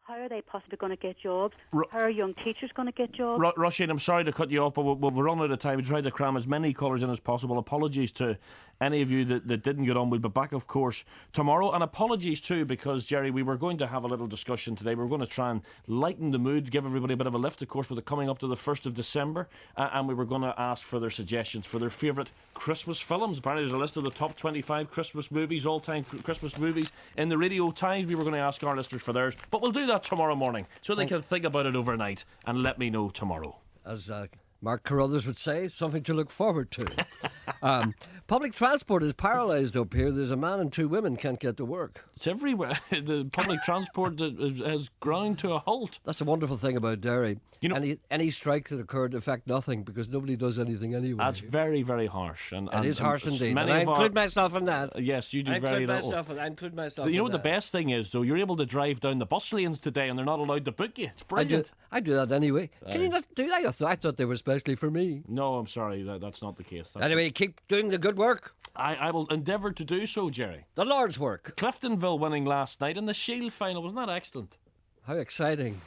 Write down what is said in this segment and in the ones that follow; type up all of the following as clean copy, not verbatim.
How are they possibly going to get jobs? Ru- How are young teachers going to get jobs? Roisin, I'm sorry to cut you off, but we've run out of time. We tried to cram as many callers in as possible. Apologies to any of you that didn't get on. We'll be back, of course, tomorrow. And apologies too, because, Gerry, we were going to have a little discussion today. We were going to try and lighten the mood, give everybody a bit of a lift, of course, with it coming up to the 1st of December. And we were going to ask for their suggestions for their favourite Christmas films. Apparently there's a list of the top 25 Christmas movies, all-time Christmas movies in the Radio Times. We were going to ask our listeners for theirs. But we'll do that tomorrow morning, so they can think about it overnight and let me know tomorrow. As Mark Carruthers would say, something to look forward to. Public transport is paralysed up here. There's a man and 2 women can't get to work. It's everywhere. The public transport has ground to a halt. That's the wonderful thing about Derry. You know, any strikes that occurred affect nothing because nobody does anything anyway. That's very, very harsh. And it is harsh indeed. And I include myself in that. Yes, you do very little. I include myself in that. You know what the best thing is, though? You're able to drive down the bus lanes today and they're not allowed to book you. It's brilliant. I do that anyway. Can you not do that? I thought they were specially for me. No, I'm sorry. That's not the case. Anyway, keep doing the good work. I will endeavour to do so, Gerry. The Lord's work. Cliftonville winning last night in the Shield final. Wasn't that excellent? How exciting.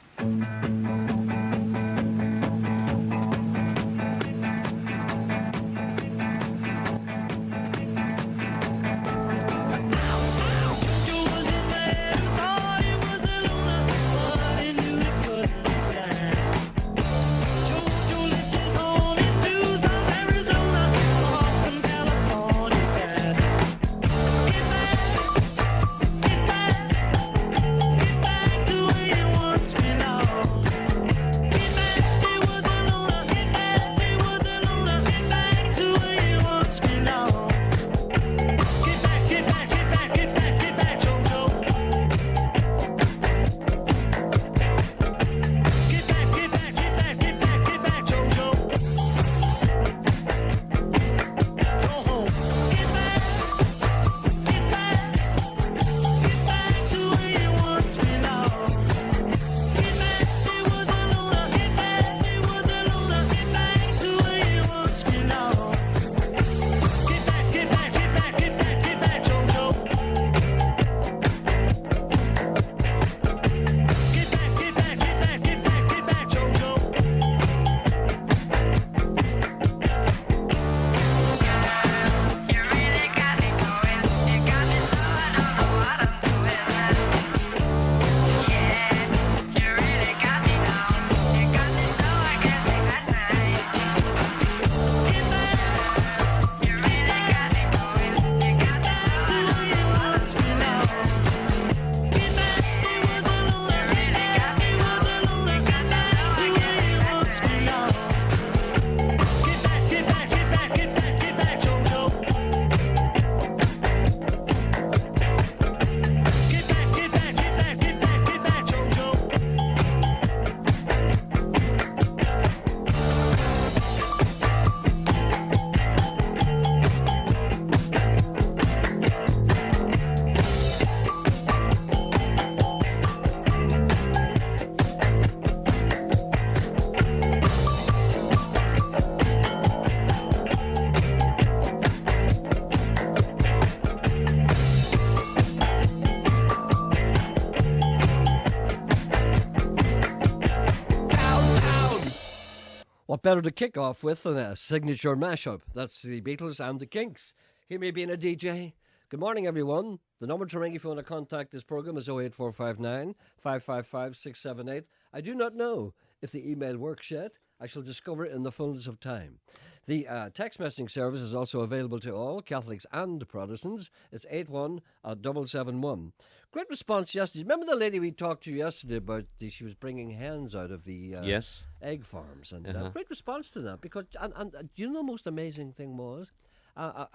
What better to kick off with than a signature mashup? That's the Beatles and the Kinks. Here may be in a DJ. Good morning, everyone. The number to ring if you want to contact this programme is 08459 555 678. I do not know if the email works yet. I shall discover it in the fullness of time. The text messaging service is also available to all, Catholics and Protestants. It's 81771. Great response yesterday. Remember the lady we talked to yesterday about she was bringing hens out of the yes. egg farms. And great response to that. Because and do you know the most amazing thing was? A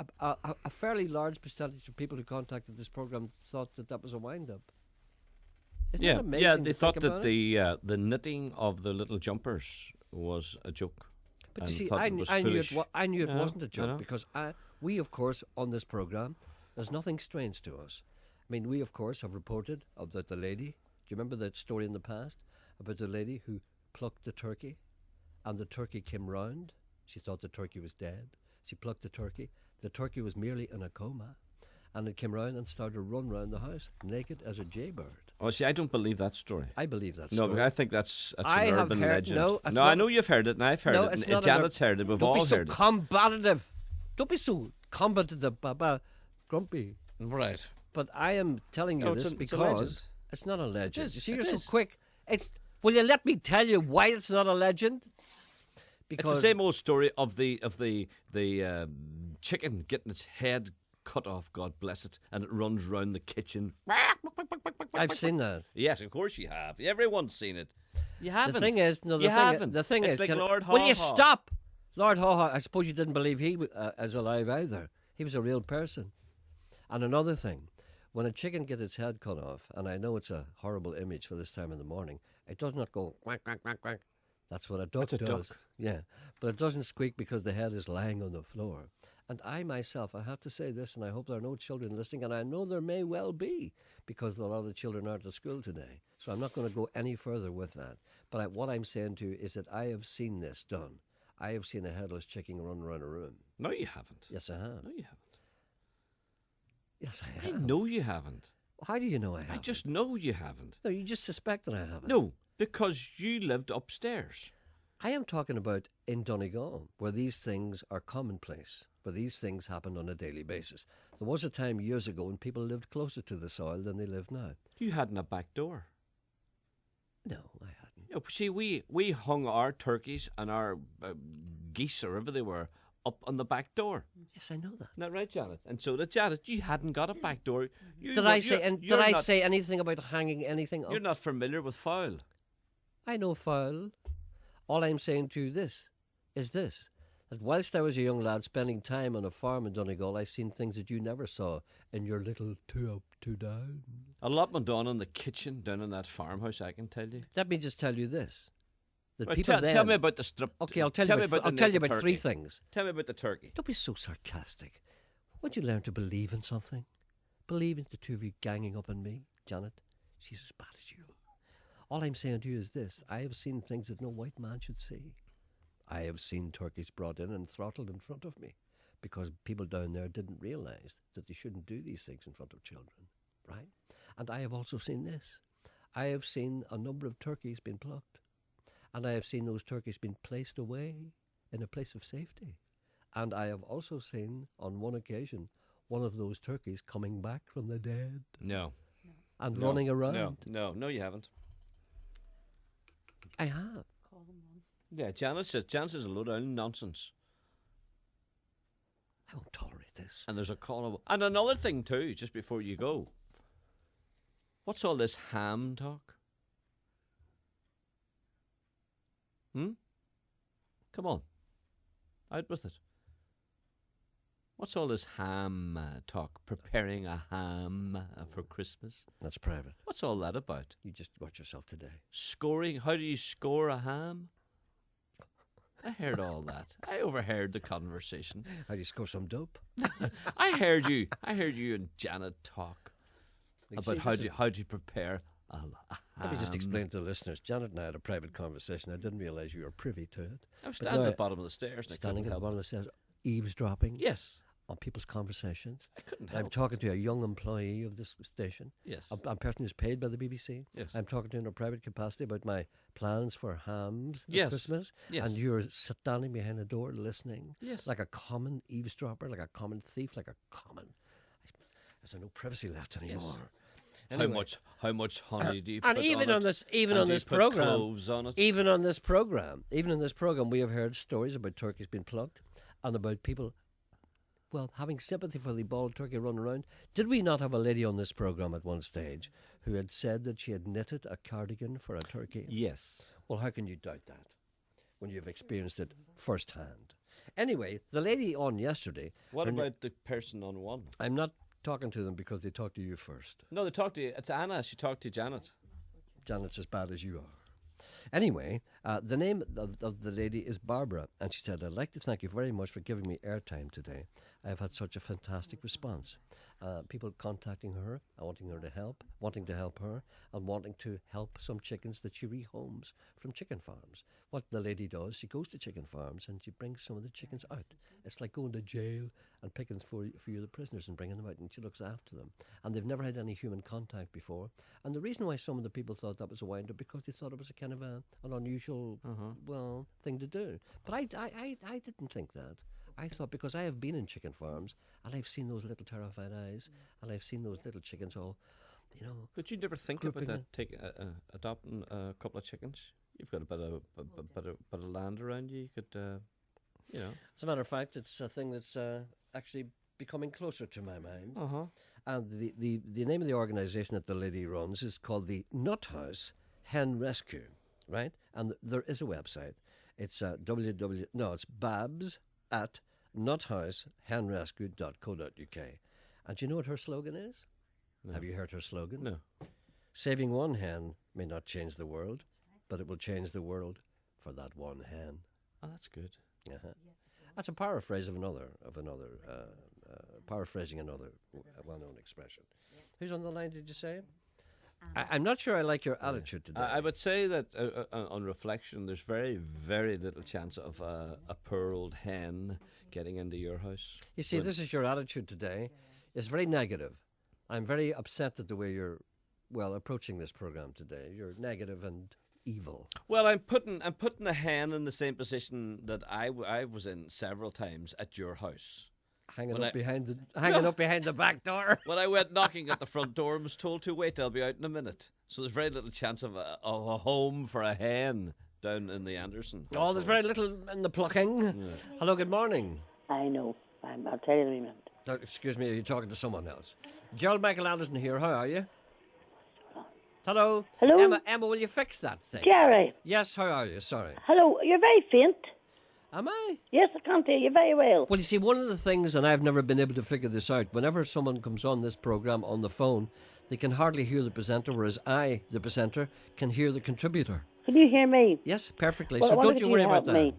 fairly large percentage of people who contacted this programme thought that was a wind-up. Isn't that amazing? Yeah, they thought that the knitting of the little jumpers was a joke. But you see, I knew it wasn't a joke because we, of course, on this programme, there's nothing strange to us. I mean, we, of course, have reported about the lady. Do you remember that story in the past about the lady who plucked the turkey and the turkey came round? She thought the turkey was dead. She plucked the turkey. The turkey was merely in a coma. And it came round and started to run round the house, naked as a jaybird. Oh, see, I don't believe that story. I believe that No, story. I think that's I an have urban heard- legend. no, it's I not- know you've heard it, and I've heard No, it, it's and not Janet's heard it. We've Don't all be so heard it. combative. Don't be so combative, Baba. Grumpy. Right. But I am telling you No, this it's a because legend. it's not a legend. is, You see, it you're is. so quick. Will you let me tell you why it's not a legend? It's the same old story of the chicken getting its head cut off. God bless it, and it runs round the kitchen. I've seen that. Yes, of course you have. Everyone's seen it. You haven't. The thing is, you haven't. The thing it's is, like Lord Haw will you Haw. stop? Lord Haw Haw, I suppose you didn't believe he is alive either. He was a real person. And another thing, when a chicken gets its head cut off, and I know it's a horrible image for this time in the morning, it does not go quack, quack, quack, quack. That's what a duck That's a does. duck. Yeah, but it doesn't squeak because the head is lying on the floor. And I myself, I have to say this, and I hope there are no children listening, and I know there may well be, because a lot of the children aren't at school today. So I'm not going to go any further with that. But what I'm saying to you is that I have seen this done. I have seen a headless chicken run around a room. No, you haven't. Yes, I have. No, you haven't. Yes, I I have. know you haven't. How do you know I have? I just know you haven't. No, you just suspect that I haven't. No, because you lived upstairs. I am talking about in Donegal, where these things are commonplace, where these things happen on a daily basis. There was a time years ago when people lived closer to the soil than they live now. You hadn't a back door. No, I hadn't. You know, see, we hung our turkeys and our geese, or whatever they were, up on the back door. Yes, I know that. Isn't that right, Janet? And so did Janet. You hadn't got a back door. You Did were- I say? you're- And you're did I not- say anything about hanging anything up? You're not familiar with fowl. I know foul. All I'm saying to you is this, that whilst I was a young lad spending time on a farm in Donegal, I seen things that you never saw in your little two up, two down. A lot went on in the kitchen down in that farmhouse, I can tell you. Let me just tell you this. That Right, people tell me then- about the strip. Okay, I'll tell me you about about, I'll the tell you naked about three turkey. things. Tell me about the turkey. Don't be so sarcastic. Won't you learn to believe in something? Believe in the two of you ganging up on me, Janet. She's as bad as you. All I'm saying to you is this. I have seen things that no white man should see. I have seen turkeys brought in and throttled in front of me because people down there didn't realise that they shouldn't do these things in front of children, right? And I have also seen this. I have seen a number of turkeys being plucked, and I have seen those turkeys being placed away in a place of safety. And I have also seen, on one occasion, one of those turkeys coming back from the dead No. and No. running around. No, you haven't. I have. Yeah, Janet says a load of nonsense. I won't tolerate this. And there's a call. And another thing too, just before you go. What's all this ham talk? Come on. Out with it. What's all this ham talk? Preparing a ham for Christmas? That's private. What's all that about? You just watch yourself today. Scoring? How do you score a ham? I heard all that. I overheard the conversation. How do you score some dope? I heard you and Janet talk about see, how this do you prepare a ham. Let me just explain to the listeners. Janet and I had a private conversation. I didn't realise you were privy to it. I was But standing now- at the bottom of the stairs. And Standing I at the couldn't bottom help of the stairs, eavesdropping Yes, on people's conversations. I couldn't I'm help. talking to a young employee of this station. Yes, A person who's paid by the BBC. Yes. I'm talking to her in a private capacity about my plans for hams at Yes. Christmas. Yes. And you're standing behind a door listening. Yes. Like a common eavesdropper, like a common thief, like a common. There's no privacy left anymore. Anyway. How much honey do you And put even on on it? this, even And on do you this put program, cloves on it? even in this program, we have heard stories about turkeys being plucked and about people, well, having sympathy for the bald turkey running around. Did we not have a lady on this program at one stage who had said that she had knitted a cardigan for a turkey? Yes. Well, how can you doubt that when you've experienced it firsthand? Anyway, the lady on yesterday. What her na- about the person on one? I'm not talking to them because they talked to you first. No, they talked to you. It's Anna. She talked to Janet. Janet's as bad as you are. Anyway, the name of the lady is Barbara, and she said, "I'd like to thank you very much for giving me airtime today. I've had such a fantastic response. People contacting her, wanting to help her, and wanting to help some chickens that she rehomes from chicken farms. What the lady does, she goes to chicken farms and she brings some of the chickens out. It's like going to jail and picking for you the prisoners and bringing them out, and she looks after them. And they've never had any human contact before. And the reason why some of the people thought that was a winder, because they thought it was a kind of an unusual, thing to do. But I didn't think that. I thought, because I have been in chicken farms and I've seen those little terrified eyes and I've seen those little chickens all, But you never think about that, adopting a couple of chickens? You've got a bit of land around you. You could, As a matter of fact, it's a thing that's actually becoming closer to my mind. And the name of the organisation that the lady runs is called the Nut House Hen Rescue, right? And there is a website. It's it's babs at nuthousehenrescue.co.uk. And do you know what her slogan is? No. Have you heard her slogan? No. Saving one hen may not change the world, but it will change the world for that one hen. Oh, that's good. That's a paraphrase of another paraphrasing another well-known expression. Who's on the line, did you say? I'm not sure I like your attitude today. I would say that on reflection, there's very, very little chance of a poor old hen getting into your house. You see, this is your attitude today. It's very negative. I'm very upset at the way you're, approaching this program today. You're negative and evil. Well, I'm putting a hen in the same position that I was in several times at your house. Hanging up behind the back door. When I went knocking at the front door and was told to wait, I'll be out in a minute. So there's very little chance of a home for a hen down in the Anderson. Oh, there's very little in the plucking. Yeah. Hello, good morning. I know. I'll tell you in a minute. No, excuse me, are you talking to someone else? Gerald Michael Anderson here. How are you? Hello? Hello? Emma, will you fix that thing? Gerry. Yes, how are you? Sorry. Hello, you're very faint. Am I? Yes, I can't hear you very well. Well, you see, one of the things, and I've never been able to figure this out, whenever someone comes on this programme on the phone, they can hardly hear the presenter, whereas I, the presenter, can hear the contributor. Can you hear me? Yes, perfectly. Well, so don't you worry about me. that.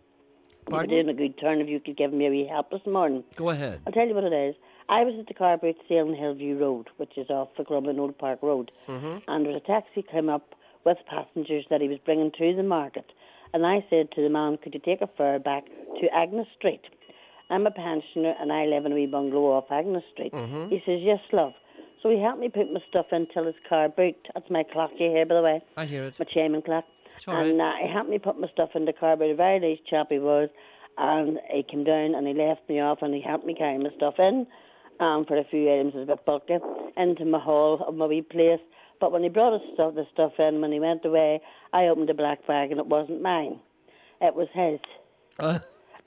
Pardon? You're doing a good turn if you could give me a wee help this morning. Go ahead. I'll tell you what it is. I was at the car boot sale on Hillview Road, which is off the Grumbling Old Park Road, and there was a taxi came up with passengers that he was bringing to the market. And I said to the man, could you take a fare back to Agnes Street? I'm a pensioner and I live in a wee bungalow off Agnes Street. He says, yes, love. So he helped me put my stuff into his car boot. That's my clock you hear, by the way. I hear it. My Shaman clock. It's all right. And he helped me put my stuff in the car boot. A very nice chap he was. And he came down and he left me off and he helped me carry my stuff in for a few items, it was a bit bulky, into my hall of my wee place. But when he brought the stuff in, when he went away, I opened the black bag and it wasn't mine. It was his.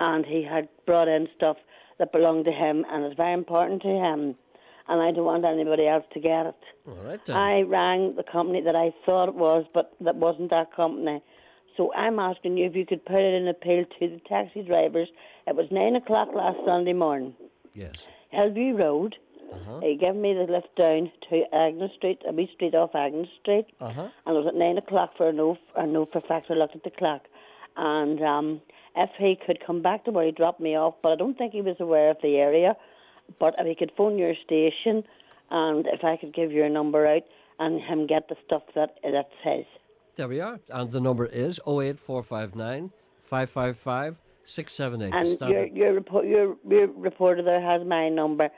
And he had brought in stuff that belonged to him and it's very important to him. And I don't want anybody else to get it. All right, then. I rang the company that I thought it was, but that wasn't that company. So I'm asking you if you could put it in appeal to the taxi drivers. It was 9 o'clock last Sunday morning. Yes. Hillview Road. He gave me the lift down to Agnes Street, a wee street off Agnes Street, and it was at 9 o'clock for a no for fact. I looked at the clock, and if he could come back to where he dropped me off, but I don't think he was aware of the area. But if he could phone your station, and if I could give your number out, and him get the stuff that's his. There we are, and the number is 08459 555 678. And your reporter there has my number.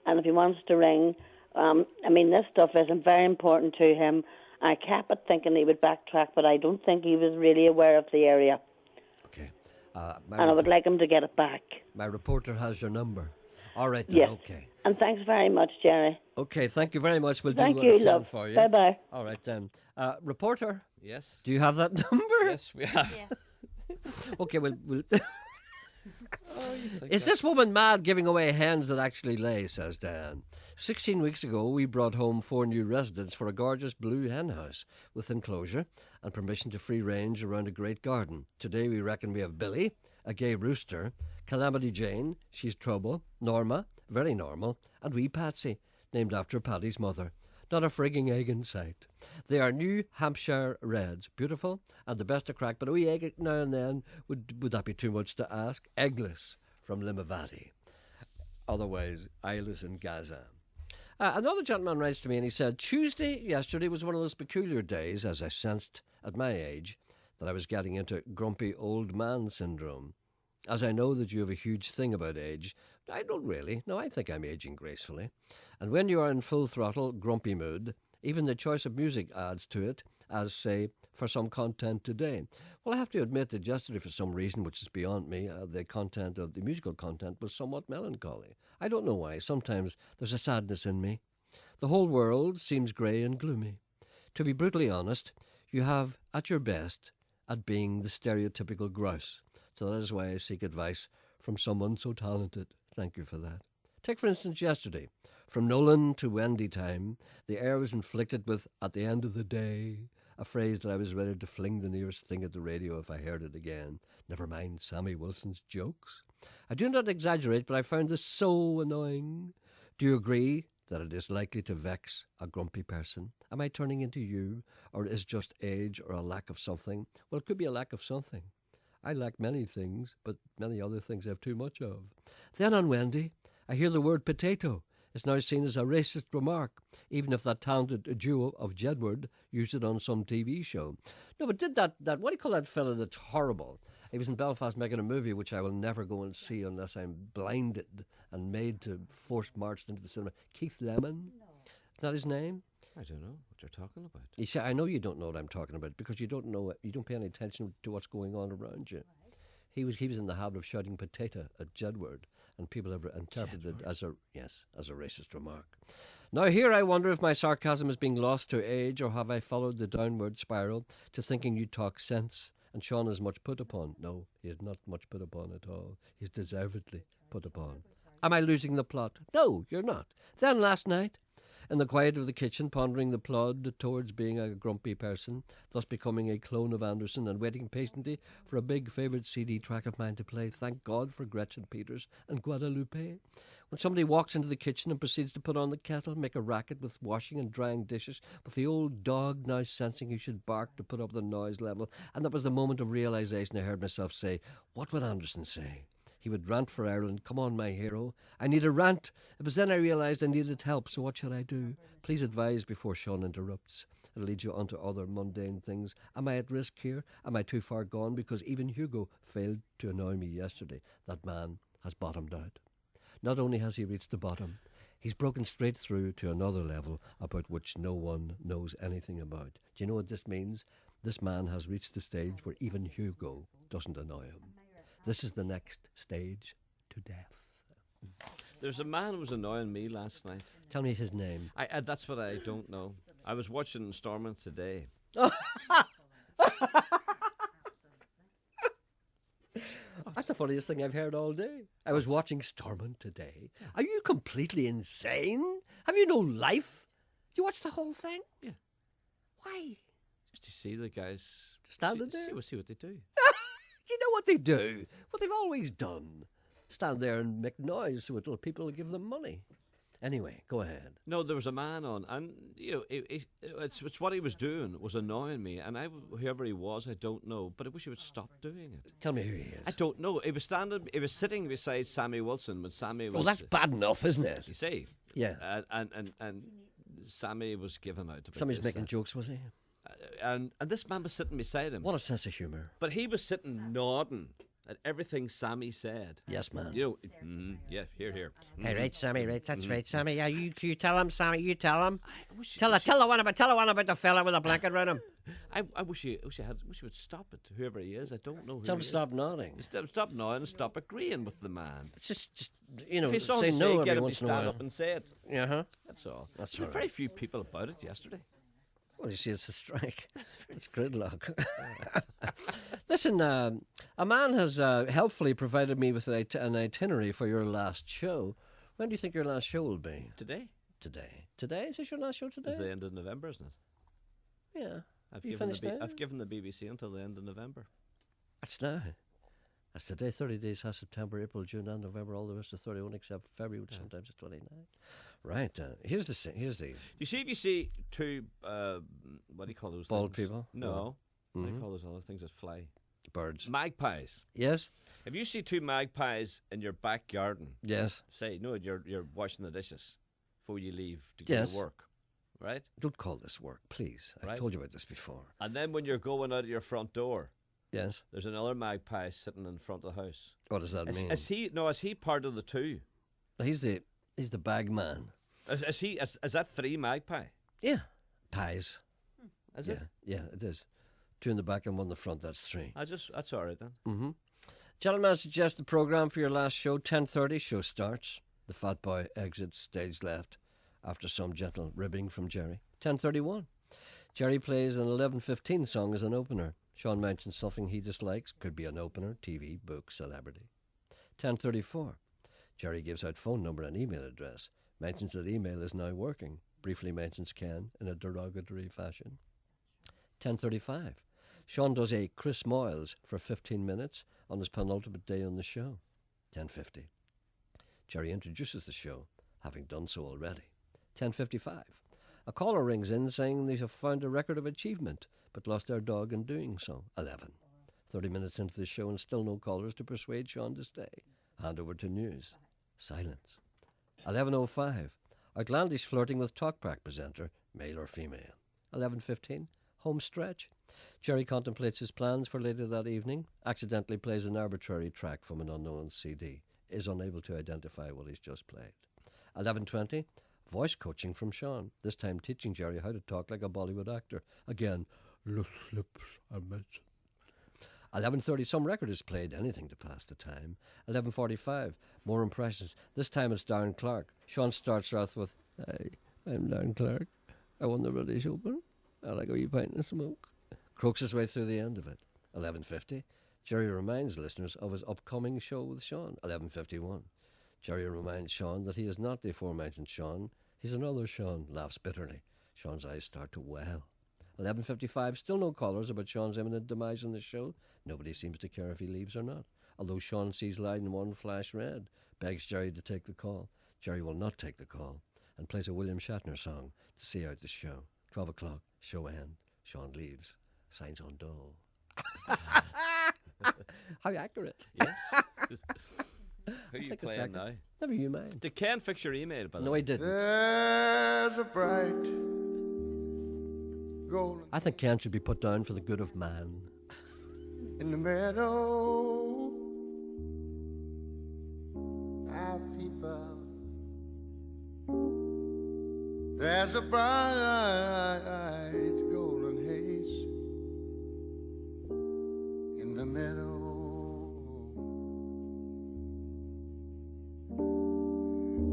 And if he wants to ring, this stuff isn't very important to him. I kept it thinking he would backtrack, but I don't think he was really aware of the area. Okay. And I would like him to get it back. My reporter has your number. All right, then. Yes. Okay. And thanks very much, Gerry. Okay, thank you very much. We'll do Thank what you, I can love. for you. Bye-bye. All right, then. Reporter, Yes. do you have that number? Yes, we have. Okay, we'll You think Is this woman mad giving away hens that actually lay, says Dan. 16 weeks ago, we brought home 4 new residents for a gorgeous blue hen house with enclosure and permission to free range around a great garden. Today, we reckon we have Billy, a gay rooster, Calamity Jane, she's trouble, Norma, very normal, and wee Patsy, named after Paddy's mother. Not a frigging egg in sight. They are New Hampshire Reds, beautiful and the best of crack, but a wee egg now and then, would that be too much to ask? Eggless from Limavady. otherwise eyeless in Gaza. Another gentleman writes to me and he said, Tuesday yesterday was one of those peculiar days, as I sensed at my age, that I was getting into grumpy old man syndrome. As I know that you have a huge thing about age, I don't really. No, I think I'm aging gracefully. And when you are in full throttle, grumpy mood, even the choice of music adds to it, as, say, for some content today. Well, I have to admit that yesterday, for some reason, which is beyond me, the content of the musical content was somewhat melancholy. I don't know why. Sometimes there's a sadness in me. The whole world seems grey and gloomy. To be brutally honest, you have at your best at being the stereotypical grouse. So that is why I seek advice from someone so talented. Thank you for that. Take, for instance, yesterday. From Nolan to Wendy time, the air was inflicted with, at the end of the day, a phrase that I was ready to fling the nearest thing at the radio if I heard it again. Never mind Sammy Wilson's jokes. I do not exaggerate, but I found this so annoying. Do you agree that it is likely to vex a grumpy person? Am I turning into you, or is just age or a lack of something? Well, it could be a lack of something. I lack many things, but many other things I have too much of. Then on Wendy, I hear the word potato is now seen as a racist remark, even if that talented duo of Jedward used it on some TV show. No, but did that what do you call that fella that's horrible? He was in Belfast making a movie which I will never go and see unless I'm blinded and made to forced marched into the cinema. Keith Lemon? No. Is that his name? I don't know what you're talking about. You see, I know you don't know what I'm talking about because you don't know, you don't pay any attention to what's going on around you. Right. He was in the habit of shouting potato at Jedward, and people have interpreted it as a racist remark. Now here I wonder if my sarcasm is being lost to age, or have I followed the downward spiral to thinking you talk sense, and Sean is much put upon. No, he is not much put upon at all. He's deservedly put upon. Am I losing the plot? No, you're not. Then last night, in the quiet of the kitchen, pondering the plod towards being a grumpy person, thus becoming a clone of Anderson, and waiting patiently for a big favourite CD track of mine to play, thank God for Gretchen Peters and Guadalupe. When somebody walks into the kitchen and proceeds to put on the kettle, make a racket with washing and drying dishes, with the old dog now sensing he should bark to put up the noise level, and that was the moment of realisation I heard myself say, what would Anderson say? He would rant for Ireland. Come on, my hero. I need a rant. It was then I realised I needed help, so what should I do? Please advise before Sean interrupts. It leads you on to other mundane things. Am I at risk here? Am I too far gone? Because even Hugo failed to annoy me yesterday. That man has bottomed out. Not only has he reached the bottom, he's broken straight through to another level about which no one knows anything about. Do you know what this means? This man has reached the stage where even Hugo doesn't annoy him. This is the next stage to death. There's a man who was annoying me last night. Tell me his name. That's what I don't know. I was watching Stormont today. That's the funniest thing I've heard all day. I was watching Stormont today. Are you completely insane? Have you no life? You watch the whole thing? Yeah. Why? Just to see the guys standing there. See what they do. You know what they do? What they've always done. Stand there and make noise so people will give them money. Anyway, go ahead. No, there was a man on, and it's what he was doing was annoying me, and whoever he was, I don't know, but I wish he would stop doing it. Tell me who he is. I don't know. He was sitting beside Sammy Wilson when Sammy was. Well, that's bad enough, isn't it? You see, yeah. And Sammy was giving out. Sammy's making jokes, was he? And this man was sitting beside him. What a sense of humour. But he was sitting nodding at everything Sammy said. Yes, man. You know, yeah, here. Hey, right, Sammy, right, that's right, Sammy. Yeah, you tell him, Sammy, you tell him. Tell the one about the fella with a blanket around him. I wish he would stop it, whoever he is. I don't know who Tell him he is. Stop nodding. Stop nodding and stop agreeing with the man. Just you know, if say no get every him once to in a stand while. up and say it. Uh-huh. That's all. That's there were all very right. few people about it yesterday. Well, you see, it's a strike. It's gridlock. Listen, a man has helpfully provided me with an itinerary for your last show. When do you think your last show will be? Today? Today? Is this your last show today? It's the end of November, isn't it? Yeah. I've given the BBC until the end of November. That's now. That's today. 30 days has September, April, June, and November. All the rest are 31 except February, which sometimes is 29. Right. Here's the. You see two. What do you call those? Bald things? people. No. What do Mm-hmm. you call those other things that fly? birds. Magpies. Yes? If you see two magpies in your back garden, Yes. say, no, you're washing the dishes before you leave to go Yes. to work, right? Don't call this work, please. I've Right. told you about this before. And then when you're going out of your front door, Yes? there's another magpie sitting in front of the house. What does that mean? Is he part of the two? He's the bag man. Is that three magpie? Yeah. Pies. Is Yeah. it? Yeah, it is. Two in the back and one in the front. That's three. That's all right then. Mm-hmm. Gentlemen, I suggest the programme for your last show. 10:30 show starts. The fat boy exits stage left after some gentle ribbing from Gerry. 10:31. Gerry plays an 11:15 song as an opener. Sean mentions something he dislikes. Could be an opener, TV, book, celebrity. 10:34. Gerry gives out phone number and email address. Mentions that email is now working. Briefly mentions Ken in a derogatory fashion. 10:35. Sean does a Chris Moyles for 15 minutes on his penultimate day on the show. 10:50. Gerry introduces the show, having done so already. 10:55. A caller rings in saying they have found a record of achievement, but lost their dog in doing so. 11. 30 minutes into the show and still no callers to persuade Sean to stay. Hand over to news. Silence. 11:05. Outlandish flirting with Talkback presenter, male or female. 11:15. Home stretch. Gerry contemplates his plans for later that evening, accidentally plays an arbitrary track from an unknown CD, is unable to identify what he's just played. 11:20. Voice coaching from Sean, this time teaching Gerry how to talk like a Bollywood actor. Again, loose lips are mentioned. 11:30, some record is played, anything to pass the time. 11:45, more impressions. This time it's Darren Clark. Sean starts off with, "Hi, I'm Darren Clark. I won the British Open. I like a wee pint and smoke." Croaks his way through the end of it. 11:50, Gerry reminds listeners of his upcoming show with Sean. 11:51, Gerry reminds Sean that he is not the aforementioned Sean. He's another Sean. Laughs bitterly. Sean's eyes start to well. 11:55, still no callers about Sean's imminent demise on the show. Nobody seems to care if he leaves or not. Although Sean sees line 1 flash red, begs Gerry to take the call. Gerry will not take the call and plays a William Shatner song to see out the show. 12 o'clock, show end. Sean leaves. Signs on door. How accurate. Yes. Who are you playing now? Never you mind. Did Ken fix your email, by the No, way? he didn't. There's a bright golden I think Ken should be put down for the good of man. in the meadow. I peep out. There's a bright golden haze in the meadow.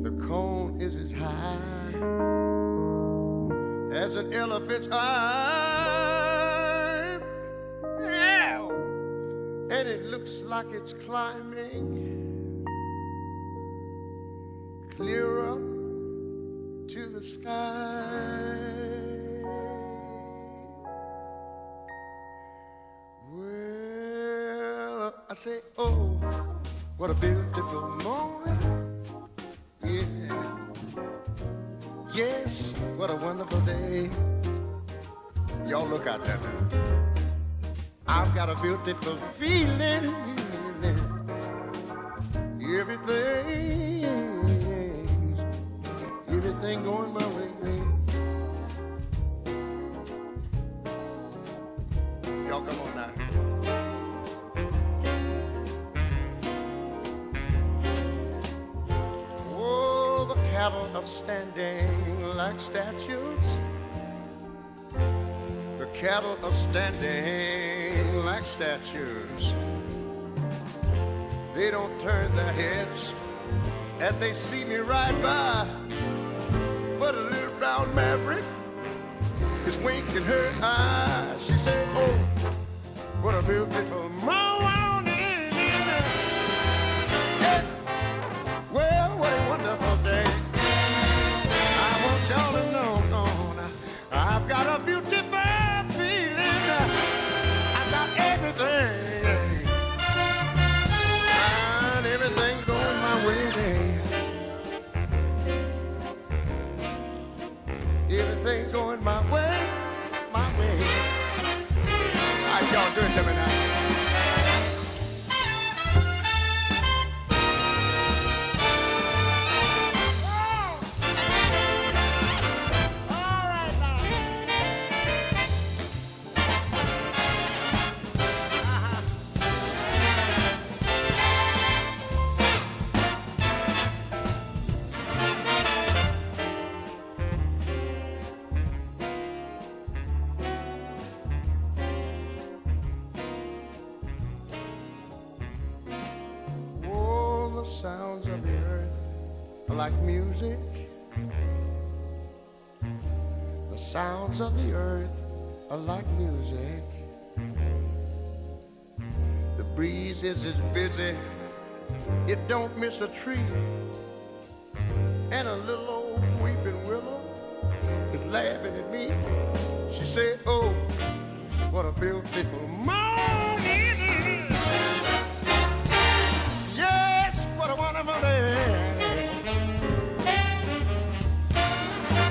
The cone is as high as an elephant's eye. And it looks like it's climbing clear up to the sky. Well, I say, oh, what a beautiful morning. Yeah. Yes, what a wonderful day. Y'all look out there now. I've got a beautiful feeling. Everything going my way. Y'all come on now. Oh, the cattle are standing like statues. The cattle are standing like statues. They don't turn their heads as they see me ride by. But a little brown maverick is winking her eye. She said, oh, what a beautiful morning. Yeah. Well, what a wonderful day. I want y'all to know, I've got a beautiful feeling. I've got everything. And everything's going my way. Everything's going my way, my way. All right, y'all do it to me now. are like music. The sounds of the earth are like music. The breeze is as busy, it don't miss a tree. And a little old weeping willow is laughing at me. She said, oh, what a beautiful morning. Yes, what a wonderful day.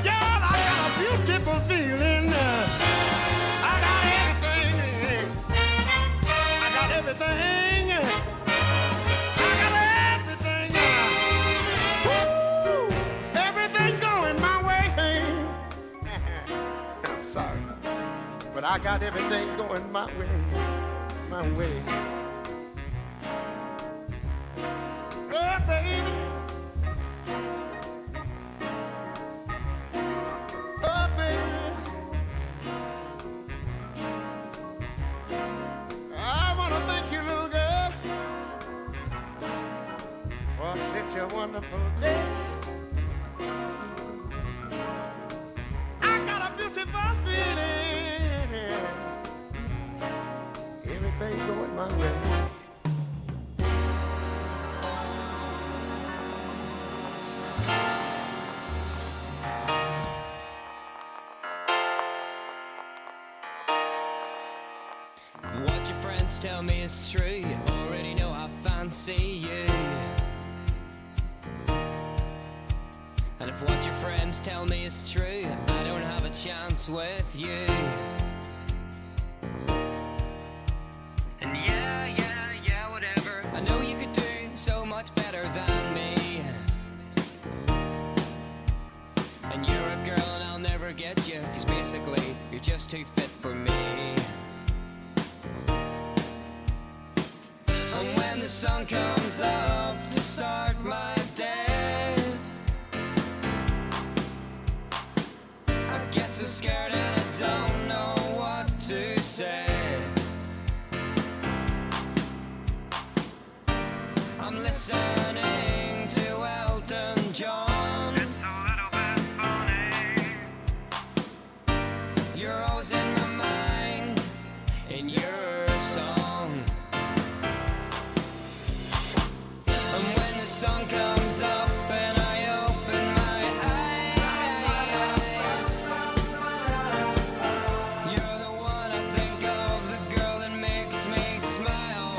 Y'all, I got a beautiful feeling. I got everything. I got everything. I got everything. Woo! Everything's going my way. I'm sorry, but I got everything going my way. My way. Oh, baby. Oh, baby. I want to thank you, little girl, for such a wonderful day. I got a beautiful feeling. Everything's going my way. What your friends tell me is true. You already know I fancy you. And if what your friends tell me is true, I don't have a chance with you. And yeah, whatever. I know you could do so much better than me. And you're a girl and I'll never get you, 'cause basically you're just too fit for me. And when the sun comes up to start my day, I get so scared and I don't know what to say. I'm listening to Elton John. It's a little bit funny. You're always in my mind, in your song. And when the sun comes up and I open my eyes, you're the one I think of, the girl that makes me smile.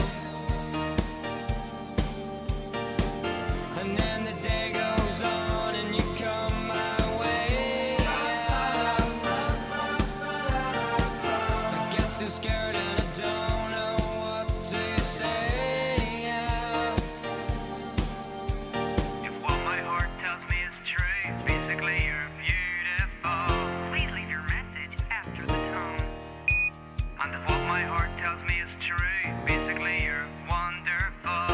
And then the day goes on and you come my way. I get so scared and I don't know what to say. If what my heart tells me is true, basically you're beautiful. Please leave your message after the tone. And if what my heart tells me is true, basically you're wonderful.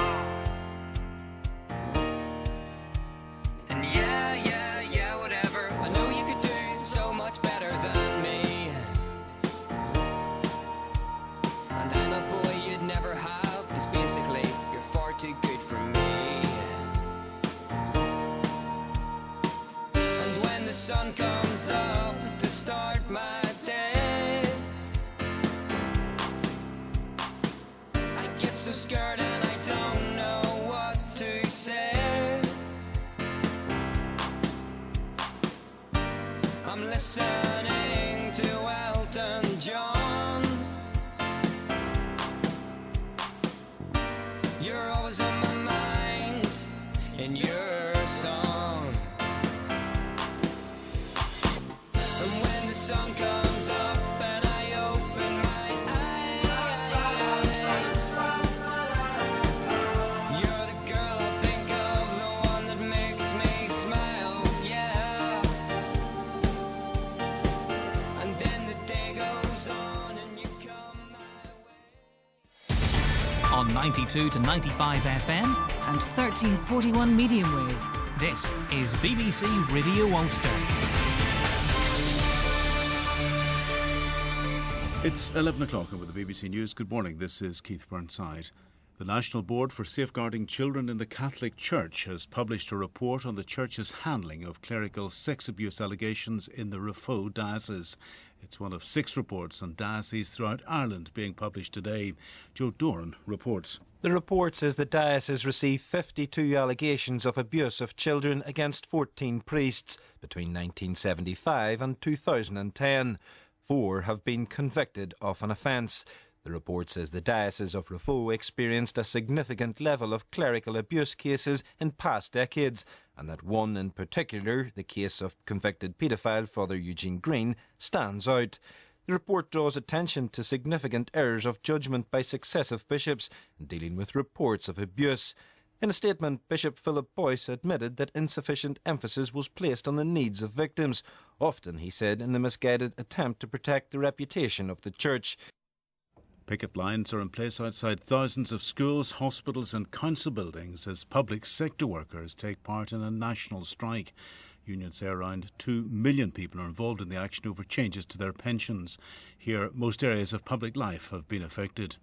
And yeah, whatever. I know you could do so much better than me. And I'm a boy you'd never have, 'cause basically you're far too good for me. And when the sun comes up to start my day, I get so scared and I don't know what to say. I'm listening to Elton John. You're always on my mind in your song. And when the sun comes up and I open my eyes, you're the girl I think of, the one that makes me smile, yeah. And then the day goes on and you come my way. On 92 to 95 FM, and 1341 medium wave. this is BBC Radio Ulster. It's 11 o'clock and with the BBC News, good morning, this is Keith Burnside. The National Board for Safeguarding Children in the Catholic Church has published a report on the Church's handling of clerical sex abuse allegations in the Raphoe diocese. It's one of 6 reports on dioceses throughout Ireland being published today. Joe Doran reports. The report says the diocese received 52 allegations of abuse of children against 14 priests between 1975 and 2010. 4 have been convicted of an offence. The report says the Diocese of Raphoe experienced a significant level of clerical abuse cases in past decades, and that one in particular, the case of convicted paedophile Father Eugene Green, stands out. The report draws attention to significant errors of judgment by successive bishops in dealing with reports of abuse. In a statement, Bishop Philip Boyce admitted that insufficient emphasis was placed on the needs of victims, often, he said, in the misguided attempt to protect the reputation of the Church. Picket lines are in place outside thousands of schools, hospitals and council buildings as public sector workers take part in a national strike. Unions say around 2 million people are involved in the action over changes to their pensions. Here, most areas of public life have been affected.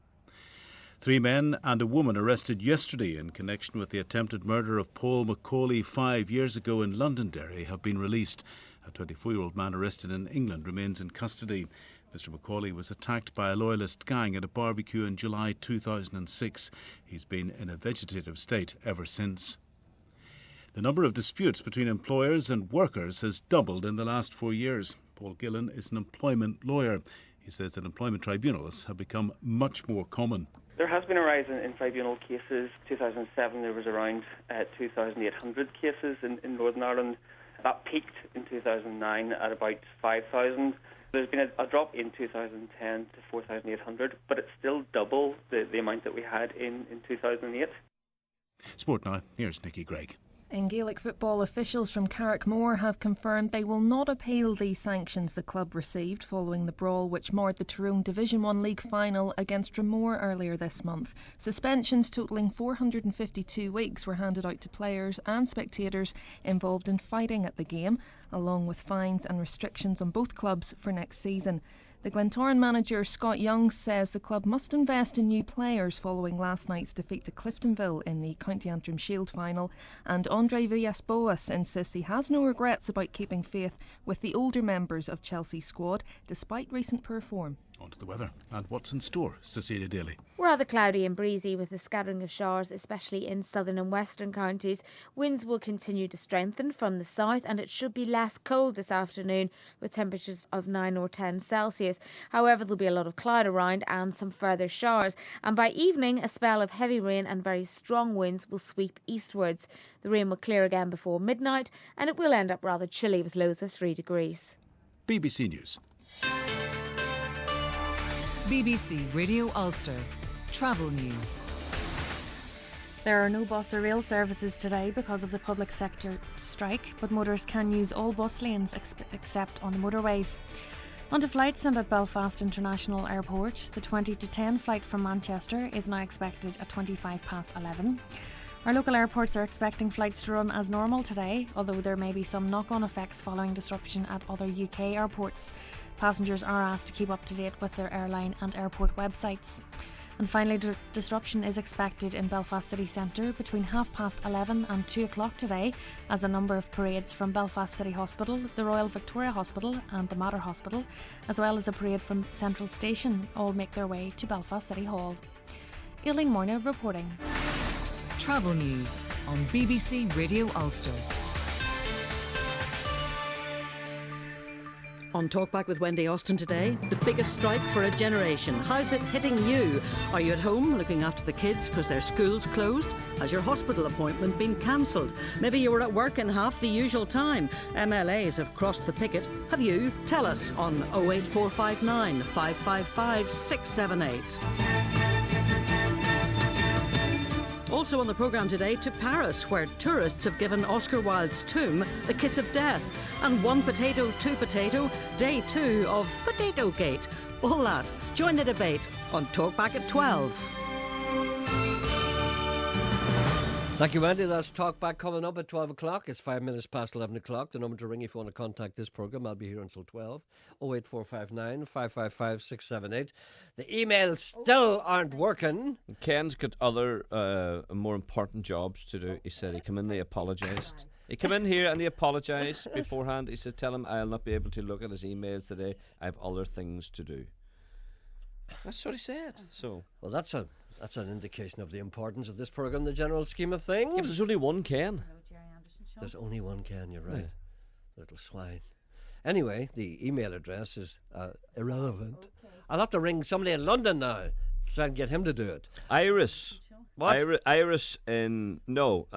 3 men and a woman arrested yesterday in connection with the attempted murder of Paul Macaulay 5 years ago in Londonderry have been released. A 24-year-old man arrested in England remains in custody. Mr Macaulay was attacked by a loyalist gang at a barbecue in July 2006. He's been in a vegetative state ever since. The number of disputes between employers and workers has doubled in the last 4 years. Paul Gillen is an employment lawyer. He says that employment tribunals have become much more common. There has been a rise in tribunal cases. 2007 there was around 2,800 cases in Northern Ireland. That peaked in 2009 at about 5,000. There's been a drop in 2010 to 4,800, but it's still double the amount that we had in 2008. Sport now. Here's Nicky Gregg. In Gaelic football, officials from Carrickmore have confirmed they will not appeal the sanctions the club received following the brawl which marred the Tyrone Division 1 League final against Dromore earlier this month. Suspensions totalling 452 weeks were handed out to players and spectators involved in fighting at the game, along with fines and restrictions on both clubs for next season. The Glentoran manager Scott Young says the club must invest in new players following last night's defeat to Cliftonville in the County Antrim Shield final, and Andre Villas-Boas insists he has no regrets about keeping faith with the older members of Chelsea's squad despite recent poor form. On to the weather and what's in store. Cecilia Daly. Rather cloudy and breezy with a scattering of showers, especially in southern and western counties. Winds will continue to strengthen from the south and it should be less cold this afternoon with temperatures of 9 or 10 Celsius. However, there'll be a lot of cloud around and some further showers. And by evening, a spell of heavy rain and very strong winds will sweep eastwards. The rain will clear again before midnight and it will end up rather chilly with lows of 3 degrees. BBC News. BBC Radio Ulster. Travel news. There are no bus or rail services today because of the public sector strike, but motorists can use all bus lanes except on the motorways. On to flights, and at Belfast International Airport, the 20 to 10 flight from Manchester is now expected at 11:25. Our local airports are expecting flights to run as normal today, although there may be some knock-on effects following disruption at other UK airports. Passengers are asked to keep up to date with their airline and airport websites. And finally, disruption is expected in Belfast city centre between 11:30 and 2 o'clock today, as a number of parades from Belfast City Hospital, the Royal Victoria Hospital and the Mater Hospital, as well as a parade from Central Station, all make their way to Belfast City Hall. Aileen Morna reporting. Travel news on BBC Radio Ulster. On Talkback with Wendy Austin today, the biggest strike for a generation. How's it hitting you? Are you at home looking after the kids because their school's closed? Has your hospital appointment been cancelled? Maybe you were at work in half the usual time. MLAs have crossed the picket. Have you? Tell us on 08459 555 678. Also on the programme today, to Paris, where tourists have given Oscar Wilde's tomb the kiss of death. And one potato, two potato, day 2 of Potato Gate. All that. Join the debate on Talkback at 12. Thank you, Andy. That's Talk Back coming up at 12 o'clock. It's 5 minutes past 11 o'clock. The number to ring if you want to contact this programme. I'll be here until 12. 08459 555 678. The emails still aren't working. Ken's got other more important jobs to do. He said he came in, he apologised. He came in here and he apologised beforehand. He said, tell him I'll not be able to look at his emails today. I have other things to do. That's what he said. So, well, that's an indication of the importance of this programme in the general scheme of things. Yeah, there's only one Ken. There's only one Ken, you're right. Yeah. Little swine. Anyway, the email address is irrelevant. Okay. I'll have to ring somebody in London now to try and get him to do it. Iris. What? Iris in... No,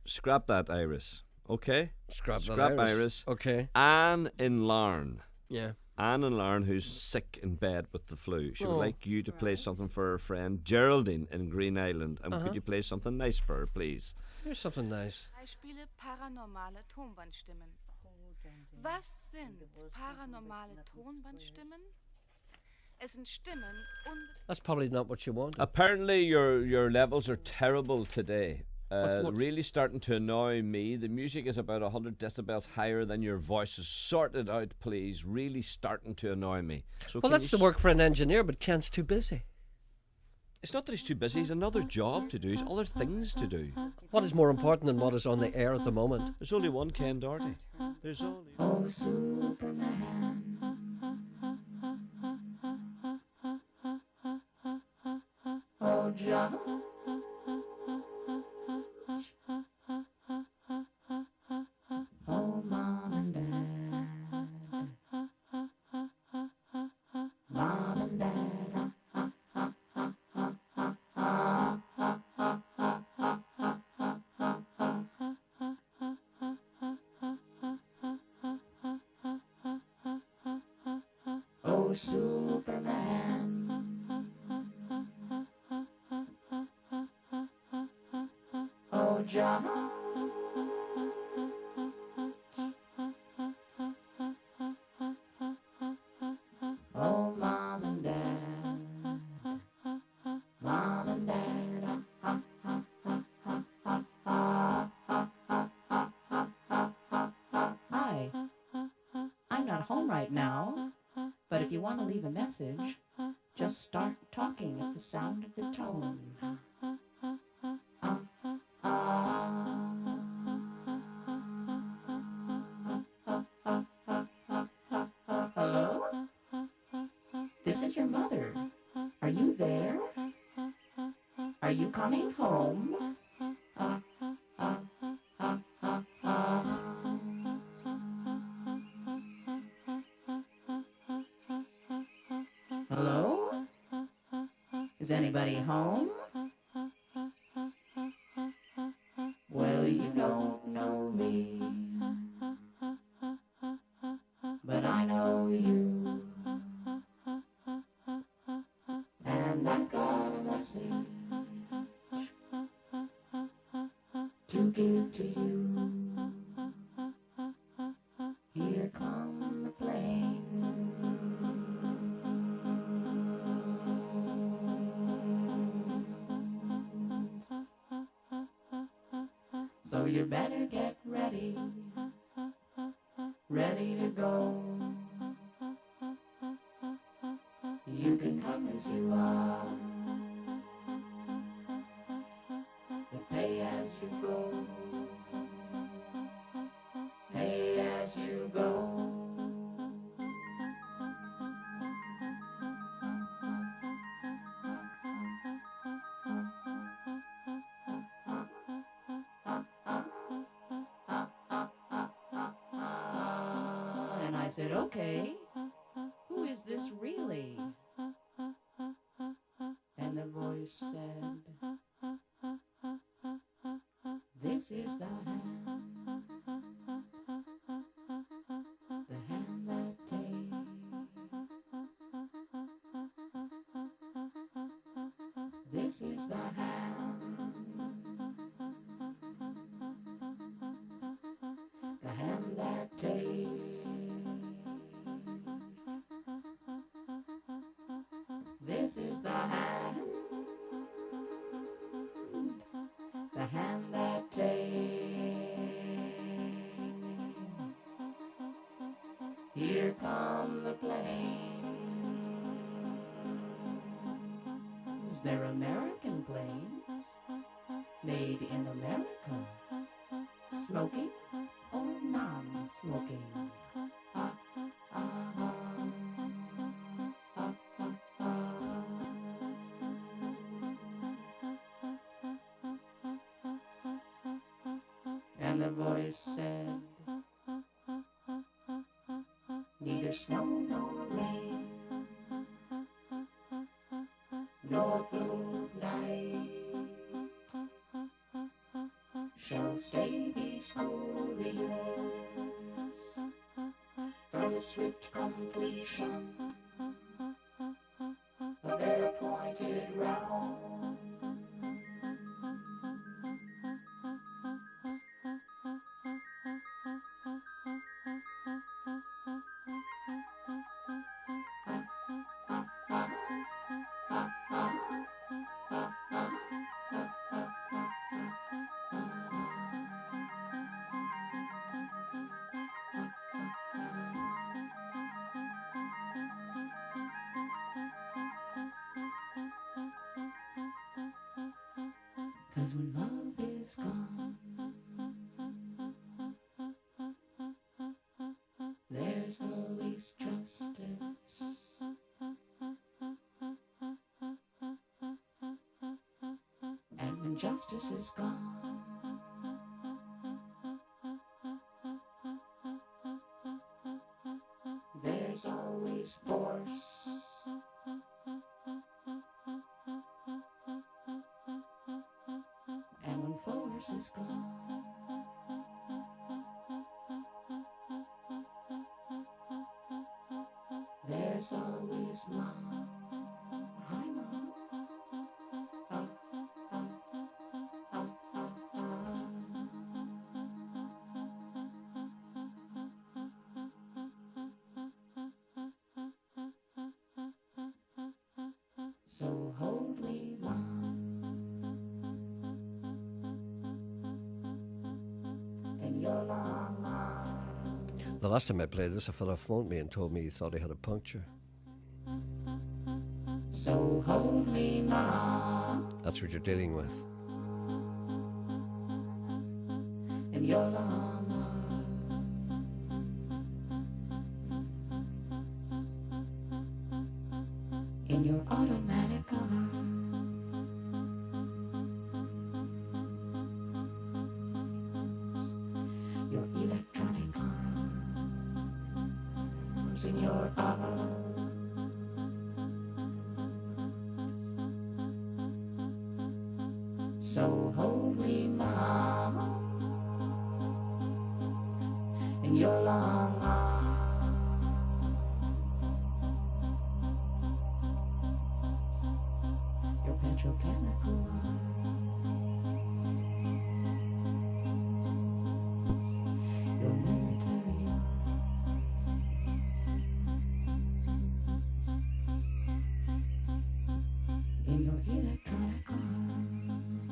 scrap that, Iris. Okay? Scrap Iris. Okay. Anne in Larne. Yeah. Anne in Larne, who's sick in bed with the flu. She would like you to play something for her friend Geraldine in Green Island. And could you play something nice for her, please? Here's something nice. Ich spiele paranormale Tonbandstimmen. Was sind paranormale Tonbandstimmen? Es sind Stimmen That's probably not what you want. Apparently your levels are terrible today. Really starting to annoy me. The music is about 100 decibels higher than your voice is. Sort it out, please. Really starting to annoy me. So well, that's the work for an engineer, but Ken's too busy. It's not that he's too busy. He's another job to do. He's other things to do. What is more important than what is on the air at the moment? There's only one Ken Doherty. There's only... Oh, Superman. Oh, John. Oh, Mom and Dad. Mom and Dad. Oh, Superman. Oh, John. Oh, Mom and Dad. Mom and Dad. Hi. I'm not home right now, but if you want to leave a message, just start talking at the sound of the tone. Hello? This is your mother. Are you there? Are you coming home? Hello? Is anybody home? Well, you don't know me, but I know you, and I've got a message to give to you. Here come the planes. So you better get ready, ready to go. You can come as you are, but pay as you go. Pay as you go. And I said, okay, who is this really? And the voice said, this is the hand that takes. This is the hand that takes. This is the hand that planes. They're American planes, made in America. Smoking or non-smoking? And the voice said, neither snow nor rain, nor blue night shall stay these couriers from the swift completion of their appointed round. Cause when love is gone, there's always justice. And when justice is gone, there's always force. And when force is gone, there's always mom. Hi, mom. So hold me, mom, in your long arms. The last time I played this, a fella phoned me and told me he thought he had a puncture. So hold me, mom, That's what you're dealing with. in your long arms. In your automatic arms. Your electronic arms. In your arms. So hold me, mom, in your long arms. Your petrochemical arms. Your military arms. In your electronic arms.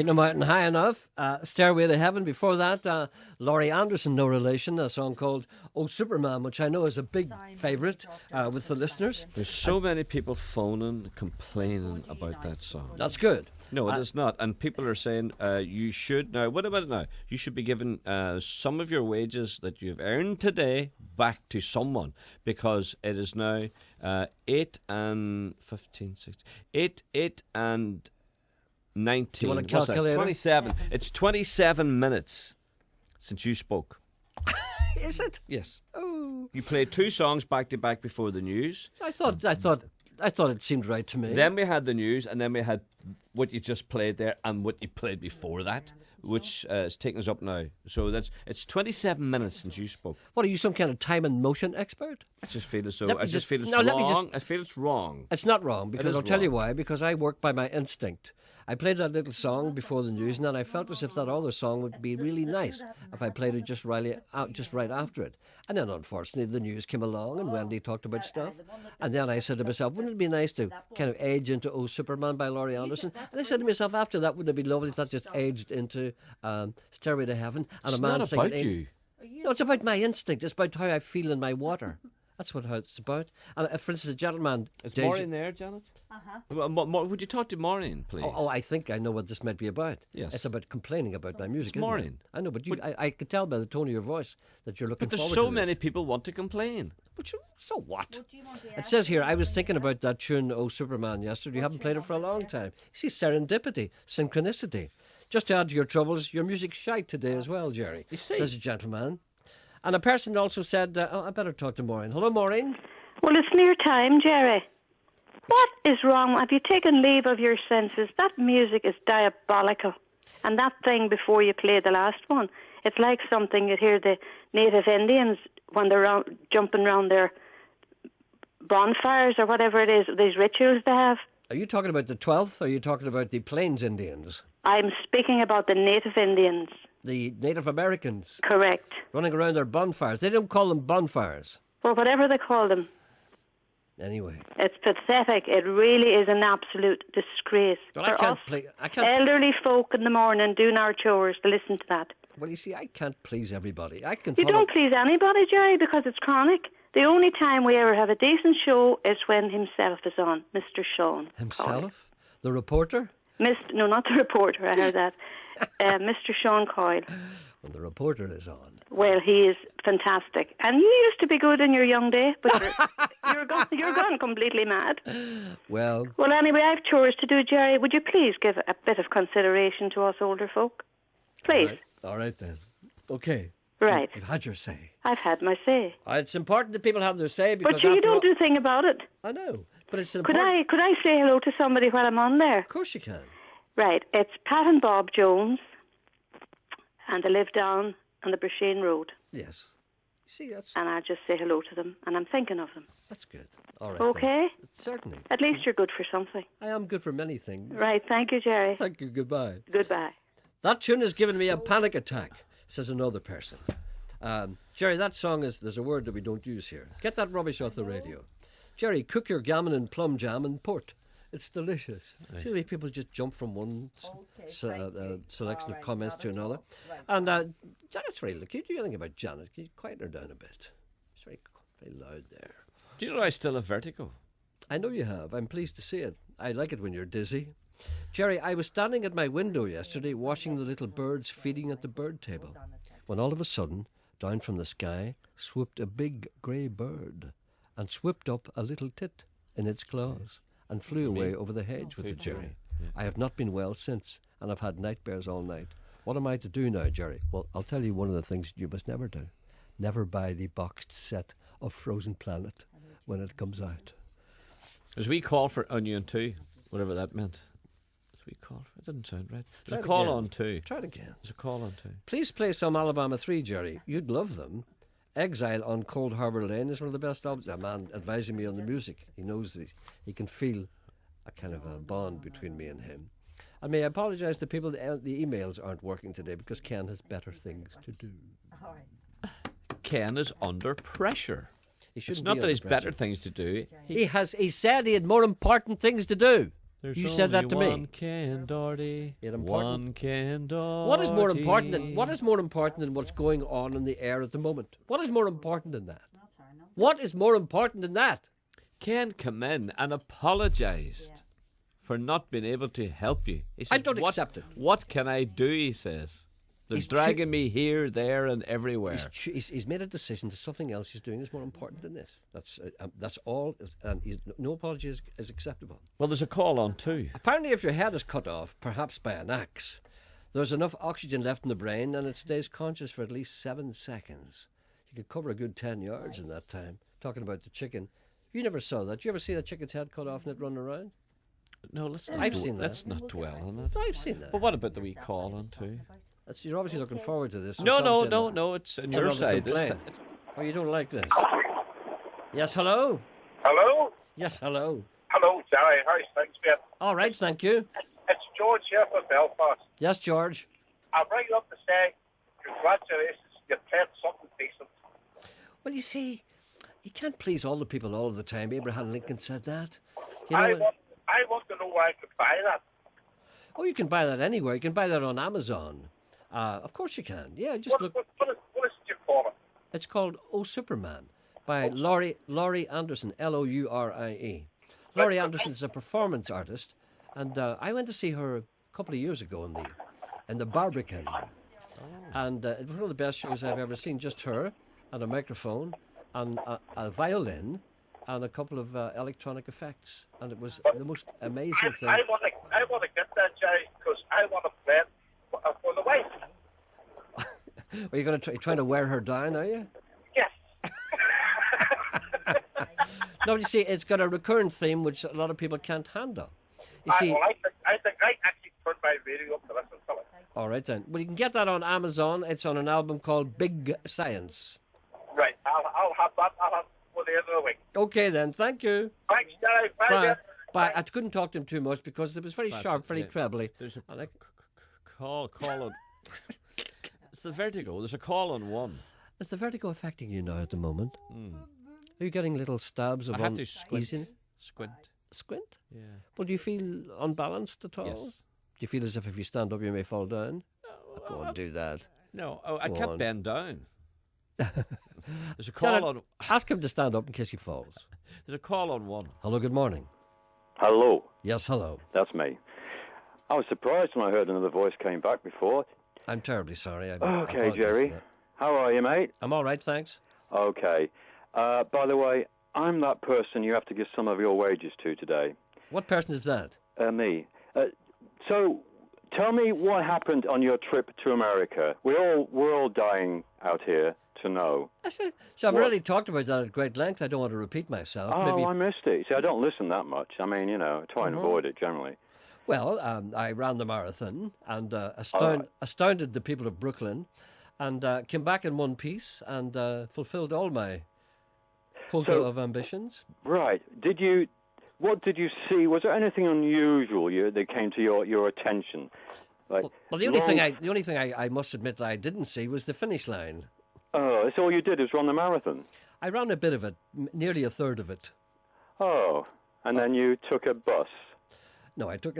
Ain't No Mountain High Enough. Stairway to Heaven. Before that, Laurie Anderson, no relation, a song called Oh Superman, which I know is a big favourite with the listeners. There's so many people phoning, complaining about that song. That's good. No, it is not. And people are saying you should now. What about it now? You should be giving some of your wages that you've earned today back to someone, because it is now 8 and 15, 16, 8 and 19. Do you want a What's that? calculator? 27. It's 27 minutes since you spoke. Is it? Yes. Oh. You played 2 songs back to back before the news. I thought it seemed right to me. Then we had the news, and then we had what you just played there and what you played before that, which is taking us up now. So it's 27 minutes since you spoke. What, are you, some kind of time and motion expert? I just feel as though Let me I just just- feel it's no, let me wrong. just- I feel it's wrong. It's not wrong, It because is I'll tell you wrong. why. Because I work by my instinct. I played that little song before the news, and then I felt as if that other song would be really nice if I played it just right after it. And then, unfortunately, the news came along, and Wendy talked about stuff. And then I said to myself, wouldn't it be nice to kind of age into Oh Superman by Laurie Anderson? And I said to myself, after that, wouldn't it be lovely if that just aged into Stairway to Heaven? And It's a man not singing about you. No, it's about my instinct. It's about how I feel in my water. That's what it's about. And for instance, a gentleman... Is Deja- Maureen there, Janet? Would you talk to Maureen, please? Oh, I think I know what this might be about. Yes. It's about complaining about my music, It's isn't Maureen. it? I know, but I could tell by the tone of your voice that you're looking But there's forward so to many people want to complain. But so what? It says here, I was thinking about that tune, Oh Superman, yesterday. You haven't played it for a long time. You see, serendipity, synchronicity. Just to add to your troubles, your music's shite today as well, Gerry. You see? Says a gentleman. And a person also said, I better talk to Maureen. Hello, Maureen. Well, it's near time, Gerry. What is wrong? Have you taken leave of your senses? That music is diabolical. And that thing before you played the last one, it's like something you'd hear the native Indians when they're jumping around their bonfires or whatever it is, these rituals they have. Are you talking about the 12th, or are you talking about the Plains Indians? I'm speaking about the native Indians. The Native Americans? Correct. Running around their bonfires. They don't call them bonfires. Well, whatever they call them. Anyway. It's pathetic. It really is an absolute disgrace Well, I for can't us play. I can't. elderly folk in the morning doing our chores to listen to that. Well, you see, I can't please everybody. I can. You follow- don't please anybody, Jerry, because it's chronic. The only time we ever have a decent show is when himself is on, Mr. Sean. Himself? The reporter? No, not the reporter, I heard that. Mr. Sean Coyle. When the reporter is on. Well, he is fantastic. And you used to be good in your young day, but you're gone completely mad. Well, Well, anyway, I have chores to do, Jerry. Would you please give a bit of consideration to us older folk? Please. all right then. Okay. Right. You've had your say. I've had my say. It's important that people have their say because. But you after don't all- do a thing about it. I know, but it's Could important. I say hello to somebody while I'm on there? Of course you can. Right. It's Pat and Bob Jones, and they live down on the Brasheen Road. Yes. See, that's. And I just say hello to them, and I'm thinking of them. That's good. All right. Okay. then. Certainly. At least you're good for something. I am good for many things. Right. Thank you, Jerry. Thank you. Goodbye. Goodbye. That tune has given me a panic attack, says another person. Jerry, that song is. There's a word that we don't use here. Get that rubbish off the radio. Jerry, cook your gammon in plum jam and port. It's delicious. Right. See the way people just jump from one selection of comments to another. And Janet's very look. You do anything about Janet? Can you quieten her down a bit? It's very loud there. Do you know I still have vertigo? I know you have. I'm pleased to see it. I like it when you're dizzy. Jerry, I was standing at my window yesterday watching the little birds feeding at the bird table, when all of a sudden, down from the sky, swooped a big grey bird and swooped up a little tit in its claws and flew away over the hedge with it, Jerry. I have not been well since, and I've had nightmares all night. What am I to do now, Jerry? Well, I'll tell you one of the things you must never do. Never buy the boxed set of Frozen Planet when it comes out. There's a wee call for Onion 2, whatever that meant. There's a wee call. It didn't sound right. There's a call on 2. Try it again. There's a call on 2. Please play some Alabama 3, Jerry. You'd love them. Exile on Cold Harbour Lane is one of the best albums. A man advising me on the music. He knows that he can feel a kind of a bond between me and him. And may I apologise to people that the emails aren't working today because Ken has better things to do. Ken is under pressure. It's not that he's better things to do. He said he had more important things to do. There's You said that to only me. One Ken Doherty. Important. One Ken Doherty. What is more important than what's going on in the air at the moment? What is more important than that? What is more important than that? Ken come in and apologised for not being able to help you. He says, I don't accept it. What can I do? He says. They're dragging me here, there, and everywhere. He's made a decision that something else he's doing is more important than this. That's all, and no apology is acceptable. Well, there's a call on too. Apparently, if your head is cut off, perhaps by an axe, there's enough oxygen left in the brain, and it stays conscious for at least 7 seconds. You could cover a good 10 yards in that time. Talking about the chicken, you never saw that. Did you ever see that chicken's head cut off and it run around? No, let's not. I've seen that. Let's not dwell on that. I've seen that. But what about the wee call on too? You're obviously looking forward to this. No. It's on your side this time. Oh, you don't like this? Yes, hello? Hello? Yes, hello. Hello, Gerry. How's things been? All right, thank you. It's George here from Belfast. Yes, George. I'm ringing up to say congratulations. You played something decent. Well, you see, you can't please all the people all of the time. Abraham Lincoln said that. You I know, want to know where I could buy that. oh, you can buy that anywhere. You can buy that on Amazon. Of course you can. Yeah, just look. What is it you call it? It's called Oh Superman by Laurie Anderson, Lourie. Laurie Anderson is a performance artist, and I went to see her a couple of years ago in the Barbican. And it was one of the best shows I've ever seen. Just her and a microphone and a violin and a couple of electronic effects, and it was the most amazing thing. I want to get that, Jerry, because I want to play it for the wife. Are you going to trying to wear her down? Are you? Yes. No, you see, it's got a recurrent theme which a lot of people can't handle. You see. I think I actually turned my radio up to listen to it. All right then. Well, you can get that on Amazon. It's on an album called Big Science. Right. I'll have that. I'll have it for the end of the week. Okay then. Thank you. Thanks, Jerry. Bye. Bye. Bye. I couldn't talk to him too much because it was very sharp, very trebly. There's a call on. It's the vertigo. There's a call on one. Is the vertigo affecting you now at the moment? Are you getting little stabs of I have to squint. Squint? Yeah. Well, do you feel unbalanced at all? Yes. Do you feel as if you stand up you may fall down? No. Go on, do that. No, I Go can't on. bend down. There's a call on. Ask him to stand up in case he falls. There's a call on one. Hello, good morning. Hello. Yes, hello. That's me. I was surprised when I heard another voice came back before. I'm terribly sorry. I Okay, apologize Gerry. for that. How are you, mate? I'm all right, thanks. Okay. By the way, I'm that person you have to give some of your wages to today. What person is that? Me. So, tell me what happened on your trip to America. We're all dying out here to know. So I've already talked about that at great length. I don't want to repeat myself. Oh, Maybe. I missed it. See, I don't listen that much. I mean, I try and avoid it generally. Well, I ran the marathon and astounded the people of Brooklyn, and came back in one piece and fulfilled all my quota of ambitions. Right. What did you see? Was there anything unusual that came to your attention? Like, well, the only thing I must admit that I didn't see was the finish line. Oh, that's all you did is run the marathon? I ran a bit of it, nearly a third of it. Oh, and then you took a bus? No, I took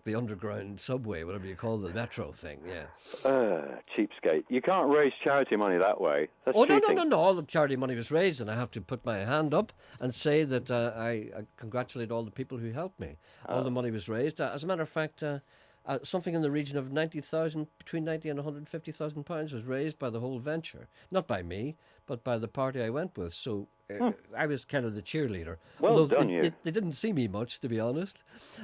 the underground subway, whatever you call the metro thing, yeah. Cheapskate. You can't raise charity money that way. That's cheating. No. All the charity money was raised, and I have to put my hand up and say that I congratulate all the people who helped me. All the money was raised. As a matter of fact, something in the region of between 90 and 150,000 pounds was raised by the whole venture. Not by me, but by the party I went with. So I was kind of the cheerleader. Well done, you. They didn't see me much, to be honest.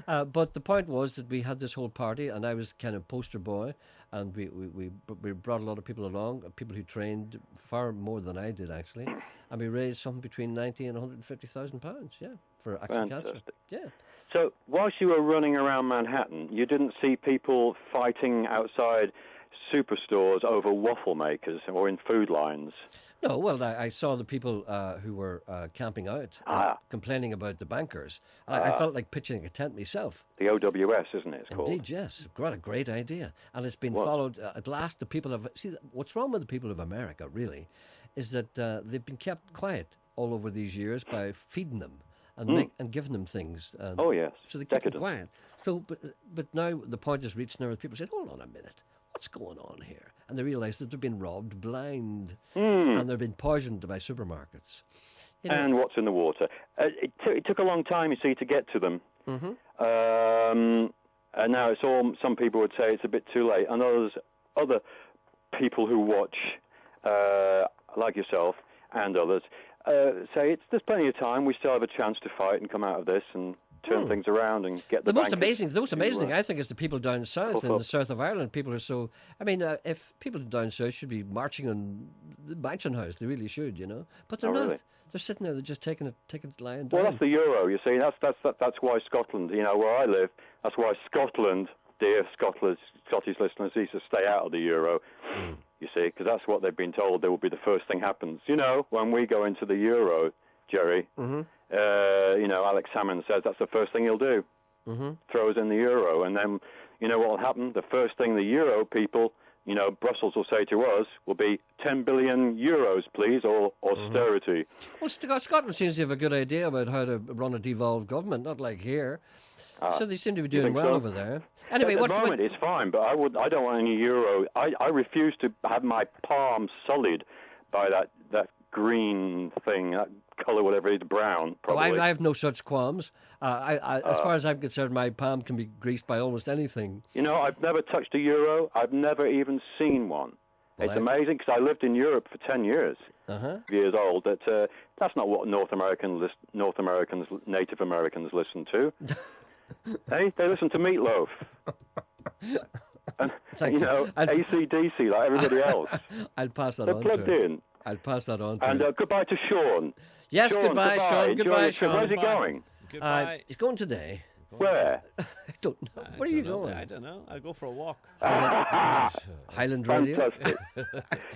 But the point was that we had this whole party, and I was kind of poster boy, and we brought a lot of people along, people who trained far more than I did, actually. And we raised something between 90 and 150,000 pounds, yeah, for Action Cancer. Yeah. So, whilst you were running around Manhattan, you didn't see people fighting outside superstores over waffle makers or in food lines? No, well, I saw the people who were camping out, complaining about the bankers. I felt like pitching a tent myself. The OWS, isn't it? It's called. Indeed, yes. What a great idea. And it's been followed. At last, the people have... See, what's wrong with the people of America, really, is that they've been kept quiet all over these years by feeding them and giving them things. Oh, yes. So they keep them Decadent. quiet. So, but now the point is reached now where people say, hold on a minute, what's going on here? And they realise that they've been robbed blind and they've been poisoned by supermarkets. You know, And what's in the water? It took a long time, you see, to get to them. And now it's all. Some people would say it's a bit too late, and other people who watch, like yourself and others, say there's plenty of time. We still have a chance to fight and come out of this and turn things around and get the most bankers amazing to, thing I think is the people down south, in up. the south of Ireland. People are so. I mean, if people down south should be marching on the Mansion House, they really should, you know. But they're not. Really? They're sitting there. They're just taking it lying down. Well, that's the euro. You see, that's why Scotland. You know, where I live, that's why Scotland, dear Scottish listeners, needs to stay out of the euro. You see, because that's what they've been told. There will be the first thing happens. You know, when we go into the euro, Gerry. You know, Alex Salmond says that's the first thing he'll do. Throw us in the euro, and then you know what will happen? The first thing the euro people, you know, Brussels will say to us will be 10 billion euros, please, or austerity. Well, Scotland seems to have a good idea about how to run a devolved government, not like here. So they seem to be doing well over there. Anyway, at the moment it's fine, but I don't want any euro. I refuse to have my palm sullied by that green thing, that colour, whatever it is, brown. Probably. I have no such qualms. As far as I'm concerned, my palm can be greased by almost anything. You know, I've never touched a euro. I've never even seen one. It's amazing because I lived in Europe for 10 years. Years old. That's not what Native Americans listen to. Hey, they listen to Meatloaf. And, you know, AC/DC like everybody else. I'll pass that They're on. plugged in. I'll pass that on. And goodbye to Sean. Yes, Sean, goodbye, Sean. Goodbye, Sean. Where's he going? Goodbye. He's going today. Where? I don't know. Where are you going? I don't know. I'll go for a walk. Highland Radio. Fantastic.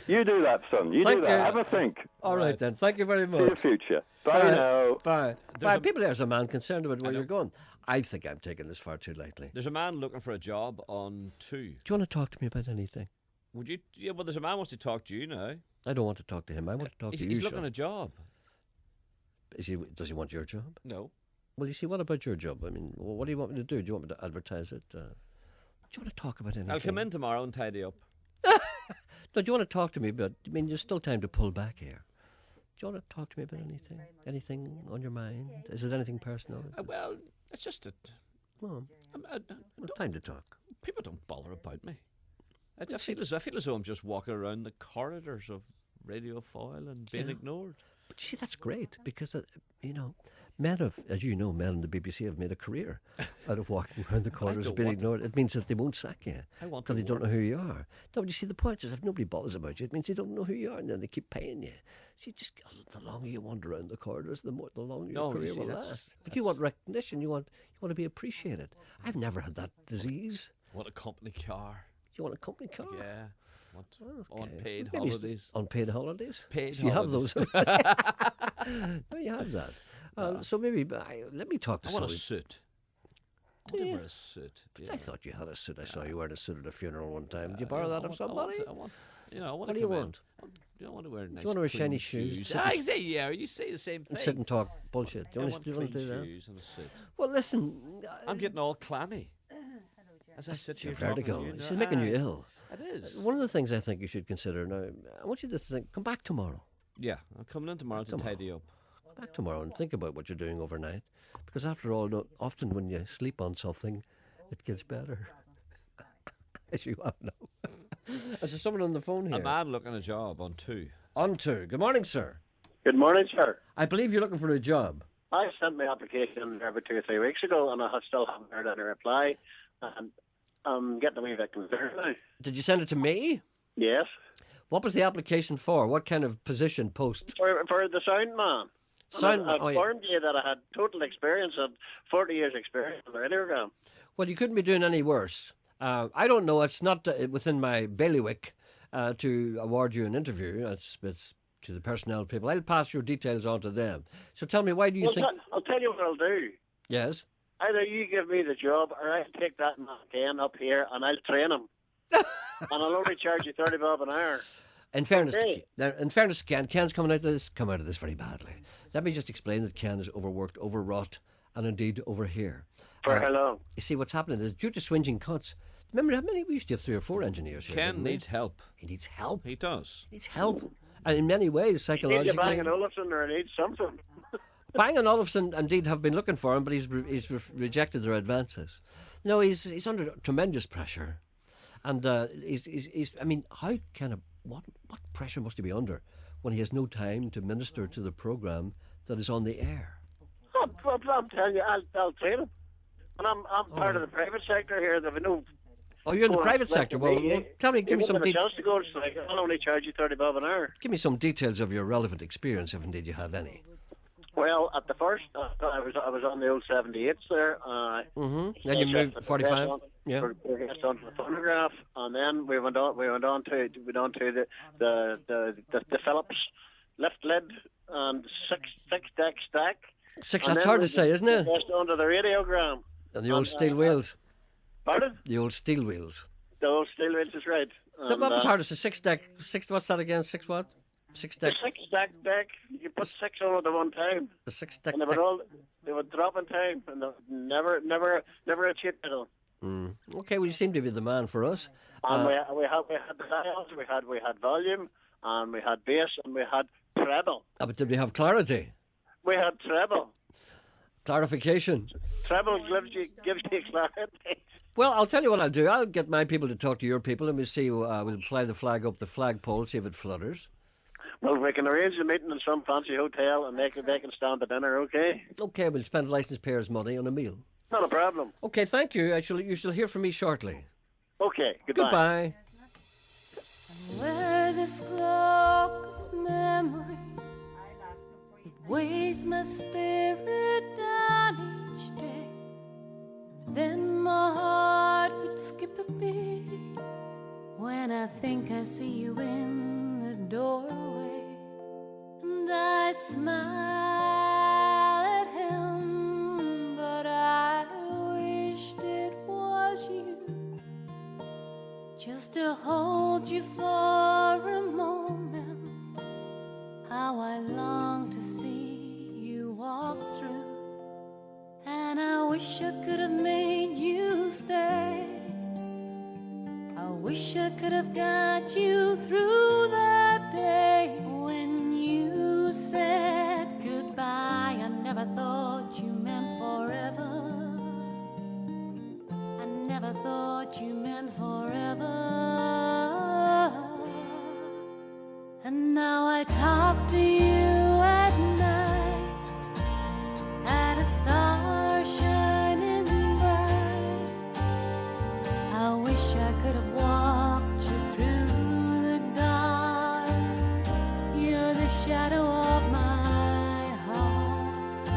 You do that, son. You Thank do that. you. Have a think. All right, then. Thank you very much. See you future. Bye now. Bye. There's a man concerned about where you're going. I think I'm taking this far too lightly. There's a man looking for a job on 2. Do you want to talk to me about anything? Would you? Yeah, well, there's a man who wants to talk to you now. I don't want to talk to him. I want to talk to you. He's looking a job. Does he want your job? No. Well, you see, what about your job? I mean, what do you want me to do? Do you want me to advertise it? Do you want to talk about anything? I'll come in tomorrow and tidy up. No, do you want to talk to me about... I mean, there's still time to pull back here. Do you want to talk to me about anything? Anything on your mind? Is it anything personal? Well, it's just that... Well, time to talk. People don't bother about me. I feel as though I'm just walking around the corridors of Radio Foyle and being ignored. But you see, that's great because, you know, as you know, men in the BBC have made a career out of walking around the corridors and being ignored. It means that they won't sack you because they don't know who you are. No, but you see, the point is, if nobody bothers about you, it means they don't know who you are, and then they keep paying you. See, just the longer you wander around the corridors, the longer your career will last. But you want recognition. You want to be appreciated. I've never had that disease. Want a company car? You want a company car? Yeah. Unpaid holidays. Unpaid holidays? Paid you holidays. have those. No, you have that. So maybe let me talk to I want somebody. a suit. I want to wear a suit. I thought you had a suit. I saw you wearing a suit at a funeral one time. Did you borrow that of somebody? What do you want? I want to wear nice. Do you want to wear shiny shoes? Yeah, you say the same thing. Sit and talk bullshit. Do you want to do that? Shoes and a suit. Well, listen. I'm getting all clammy. As I sit here talking to you. It's making you ill. It is. One of the things I think you should consider now, I want you to think, come back tomorrow. Yeah, I'm coming in tomorrow to tidy up. Come back tomorrow and think about what you're doing overnight. Because after all, often when you sleep on something, it gets better. As you all know. There's someone on the phone here. A man looking a job on 2. On 2. Good morning, sir. Good morning, sir. I believe you're looking for a job. I sent my application in there about 2 or 3 weeks ago, and I still haven't heard any reply. And I'm getting a wee bit concerned now. Did you send it to me? Yes. What was the application for? What kind of position, post? For the sound man. I informed you that I had total experience of 40 years experience on the radiogram. Well, you couldn't be doing any worse. I don't know. It's not within my bailiwick to award you an interview. It's to the personnel people. I'll pass your details on to them. So tell me, why do you think... I'll tell you what I'll do. Yes? Either you give me the job or I'll take that man again up here and I'll train him. And I'll only charge you 30 bob an hour. In fairness, Ken's come out of this very badly. Let me just explain that Ken is overworked, overwrought, and indeed over here. For how long? You see, what's happening is due to swinging cuts. Remember how many? We used to have 3 or 4 engineers here. Ken needs help. He needs help. He does. He needs help. And in many ways, He needs psychologically. a Bang & Olufsen or he needs something. Bang and Olufsen indeed have been looking for him, but he's rejected their advances. No, he's under tremendous pressure. And he's I mean, how can what pressure must he be under when he has no time to minister to the programme that is on the air? I'm telling you, I'll train him. And I'm part of the private sector here. There'll be no. Oh, you're in the private sector. Well, give me some details. chance to go to strike, I'll only charge you 30 bob an hour. Give me some details of your relevant experience, if indeed you have any. Well, at the first, I was on the old 78s there. Then you moved 45. Yeah. We got onto the phonograph, and then we went on to the Phillips lift lid and six deck stack. That's hard to say, isn't it? Just onto the radiogram. And the old steel wheels. Pardon? The old steel wheels. The old steel wheels is right. So what was hard to say? 6 deck. What's that again? 6 what? 6 deck. The 6 stack deck. You put 6 on at one time. The 6 deck. And they would drop in time, and they never a cheap pedal. Okay, well, you seem to be the man for us. And we had the dials, we had volume, and we had bass, and we had treble. But did we have clarity? We had treble. Clarification. Treble gives you clarity. Well, I'll tell you what I'll do. I'll get my people to talk to your people, and we'll see. We'll fly the flag up the flagpole, see if it flutters. Well, we can arrange a meeting in some fancy hotel, and they can stand the dinner. Okay. Okay, we'll spend licence payers' money on a meal. Not a problem. Okay, thank you. You shall hear from me shortly. Okay, goodbye. Where this clock of memory weighs my spirit down each day, then my heart would skip a beat when I think I see you in the doorway, and I smile at him, but I wished it was you, just to hold you for a moment. How I long to see you walk through, and I wish I could have made you stay. I wish I could have got you through that day when you said goodbye. I never thought you meant forever. I never thought you meant forever. And now I talk to you at night, at a star shining bright. I wish I could have walked you through the dark. You're the shadow of my heart,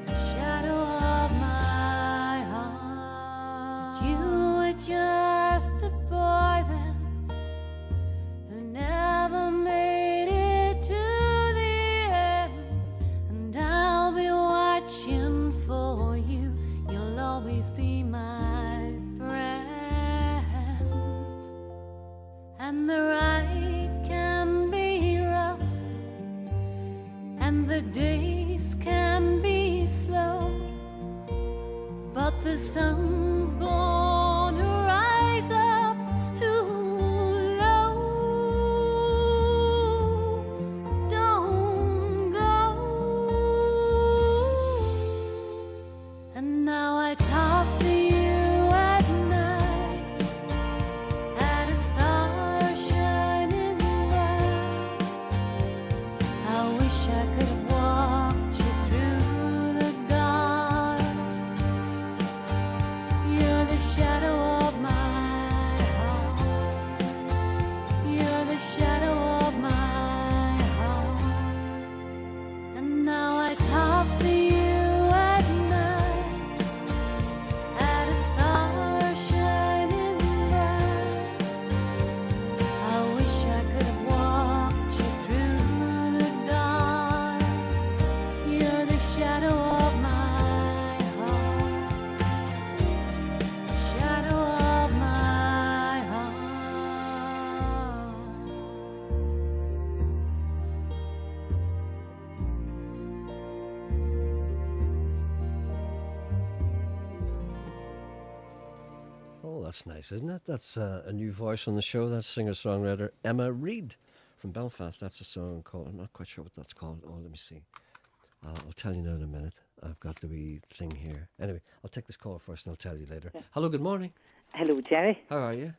the shadow of my heart. You were just a boy then, who never made it to the end, and I'll be watching for you. You'll always be my friend, and the ride can be rough, and the days can be slow, but the sun's gonna rise up. It's too low. Don't go. And now I talk to you at night, at a star shining bright. I wish I could have walked that's nice, isn't it? That's a new voice on the show. That's singer-songwriter Emma Reid from Belfast. That's a song called, I'm not quite sure what that's called. Oh, let me see. I'll tell you now in a minute. I've got the wee thing here. Anyway, I'll take this call first and I'll tell you later. Yeah. Hello, good morning. Hello, Gerry. How are you?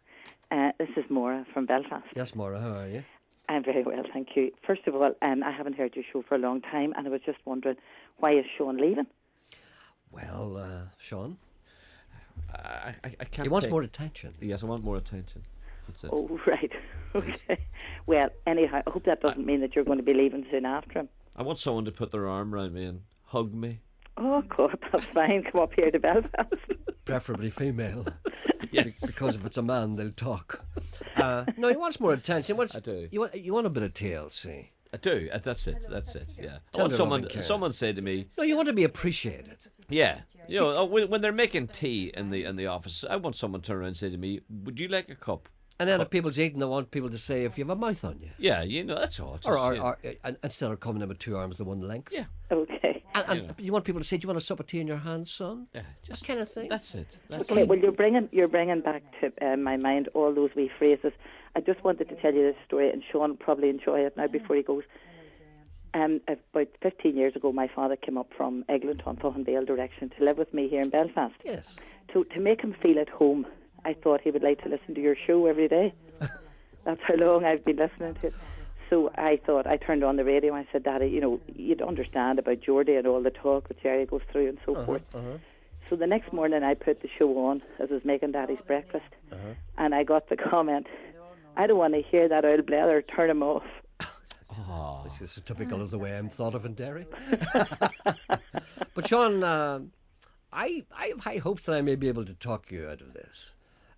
This is Maura from Belfast. Yes, Maura, how are you? I'm very well, thank you. First of all, I haven't heard your show for a long time, and I was just wondering, why is Sean leaving? Well, Sean? I can't. He wants more attention. Yes, I want more attention. That's it. Oh, right. Okay. Well, anyhow, I hope that doesn't mean that you're going to be leaving soon after him. I want someone to put their arm around me and hug me. Oh, God, that's fine. Come up here to Belfast. Preferably female. Yes. Because if it's a man, they'll talk. No, he wants more attention. I do. You want a bit of TLC. I do. That's it. Yeah. I Tell want her loving care. someone said to me. No, you want to be appreciated. Yeah. You know, when they're making tea in the office, I want someone to turn around and say to me, "Would you like a cup?" And then if people's eating, I want people to say, if you have a mouth on you. Yeah, you know, that's all. Just, Or instead of coming in with two arms, the one length. Yeah. Okay. And you want people to say, do you want a sup of tea in your hand, son? Yeah, just that kind of thing. That's it. Okay, well, you're bringing back to my mind all those wee phrases. I just wanted to tell you this story, and Sean will probably enjoy it now before he goes. About 15 years ago, my father came up from Eglinton, Thuchandale direction to live with me here in Belfast. Yes. To make him feel at home, I thought he would like to listen to your show every day. That's how long I've been listening to it. So I thought, I turned on the radio and I said, Daddy, you know, you'd understand about Geordie and all the talk that Gerry goes through and so forth. So the next morning I put the show on as I was making Daddy's breakfast. And I got the comment, I don't want to hear that old blather, turn him off. Oh, this is typical of the way I'm thought of in Derry. But Sean, I have high hopes that I may be able to talk you out of this.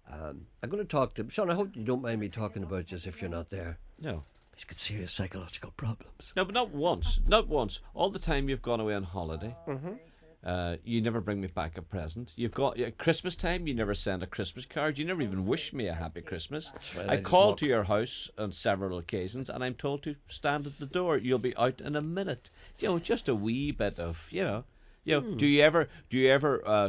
I'm going to talk to Sean. I hope you don't mind me talking about you as if you're not there. No. He's got serious psychological problems. No, but not once. Not once. All the time you've gone away on holiday. You never bring me back a present. You've got at Christmas time. You never send a Christmas card. You never even wish me a happy Christmas. Right, I called to your house on several occasions, and I'm told to stand at the door. You'll be out in a minute. You know, just a wee bit of Do you ever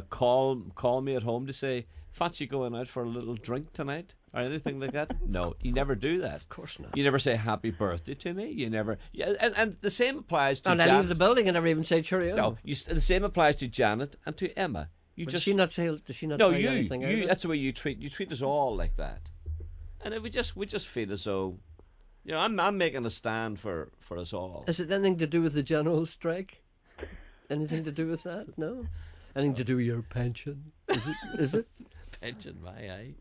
call me at home to say, fancy going out for a little drink tonight or anything like that? No, you never do that. Of course not. You never say happy birthday to me. You never. Yeah, and the same applies to. And I leave the building and never even say cheerio. No, the same applies to Janet and to Emma. Does she not say? Does she not? No, bring anything out of it? That's the way you treat us all like that. And we just feel as though, you know, I'm making a stand for us all. Is it anything to do with the general strike? Anything to do with that? No. Anything to do with your pension? Is it? Pension, my eye.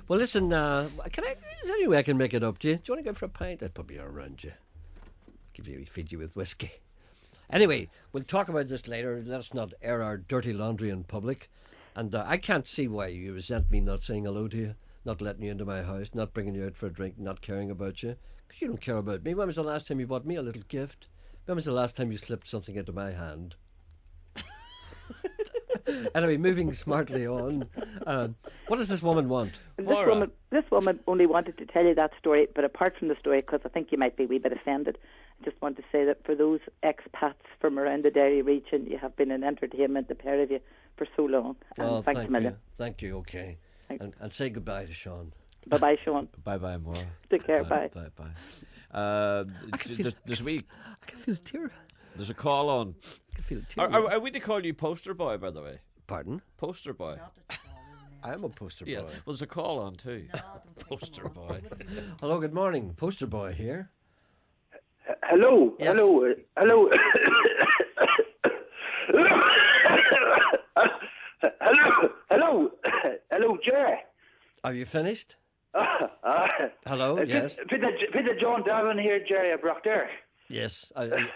Well, listen. Is there any way I can make it up to you? Do you want to go for a pint? I'd probably around you. Feed you with whiskey. Anyway, we'll talk about this later. Let's not air our dirty laundry in public. And I can't see why you resent me not saying hello to you, not letting you into my house, not bringing you out for a drink, not caring about you. Because you don't care about me. When was the last time you bought me a little gift? When was the last time you slipped something into my hand? Anyway, moving smartly on. What does this woman want? This woman only wanted to tell you that story, but apart from the story, because I think you might be a wee bit offended, I just want to say that for those expats from around the Derry region, you have been an entertainment, the pair of you, for so long. And thanks a million. Thank you, okay. And say goodbye to Sean. Bye-bye, Sean. Bye-bye, Maura. Take care, bye. Bye-bye. I can feel a tear. There's a call on. I can feel a tear. Are we to call you poster boy, by the way? Pardon? Poster boy. I am a poster boy. Yeah, well, there's a call on too. Poster boy. Hello, good morning. Poster boy here. Hello. Yes. Hello. Hello, Gerry. Are you finished? Hello, yes. Peter John Davin here, Gerry, at Brockder. Yes.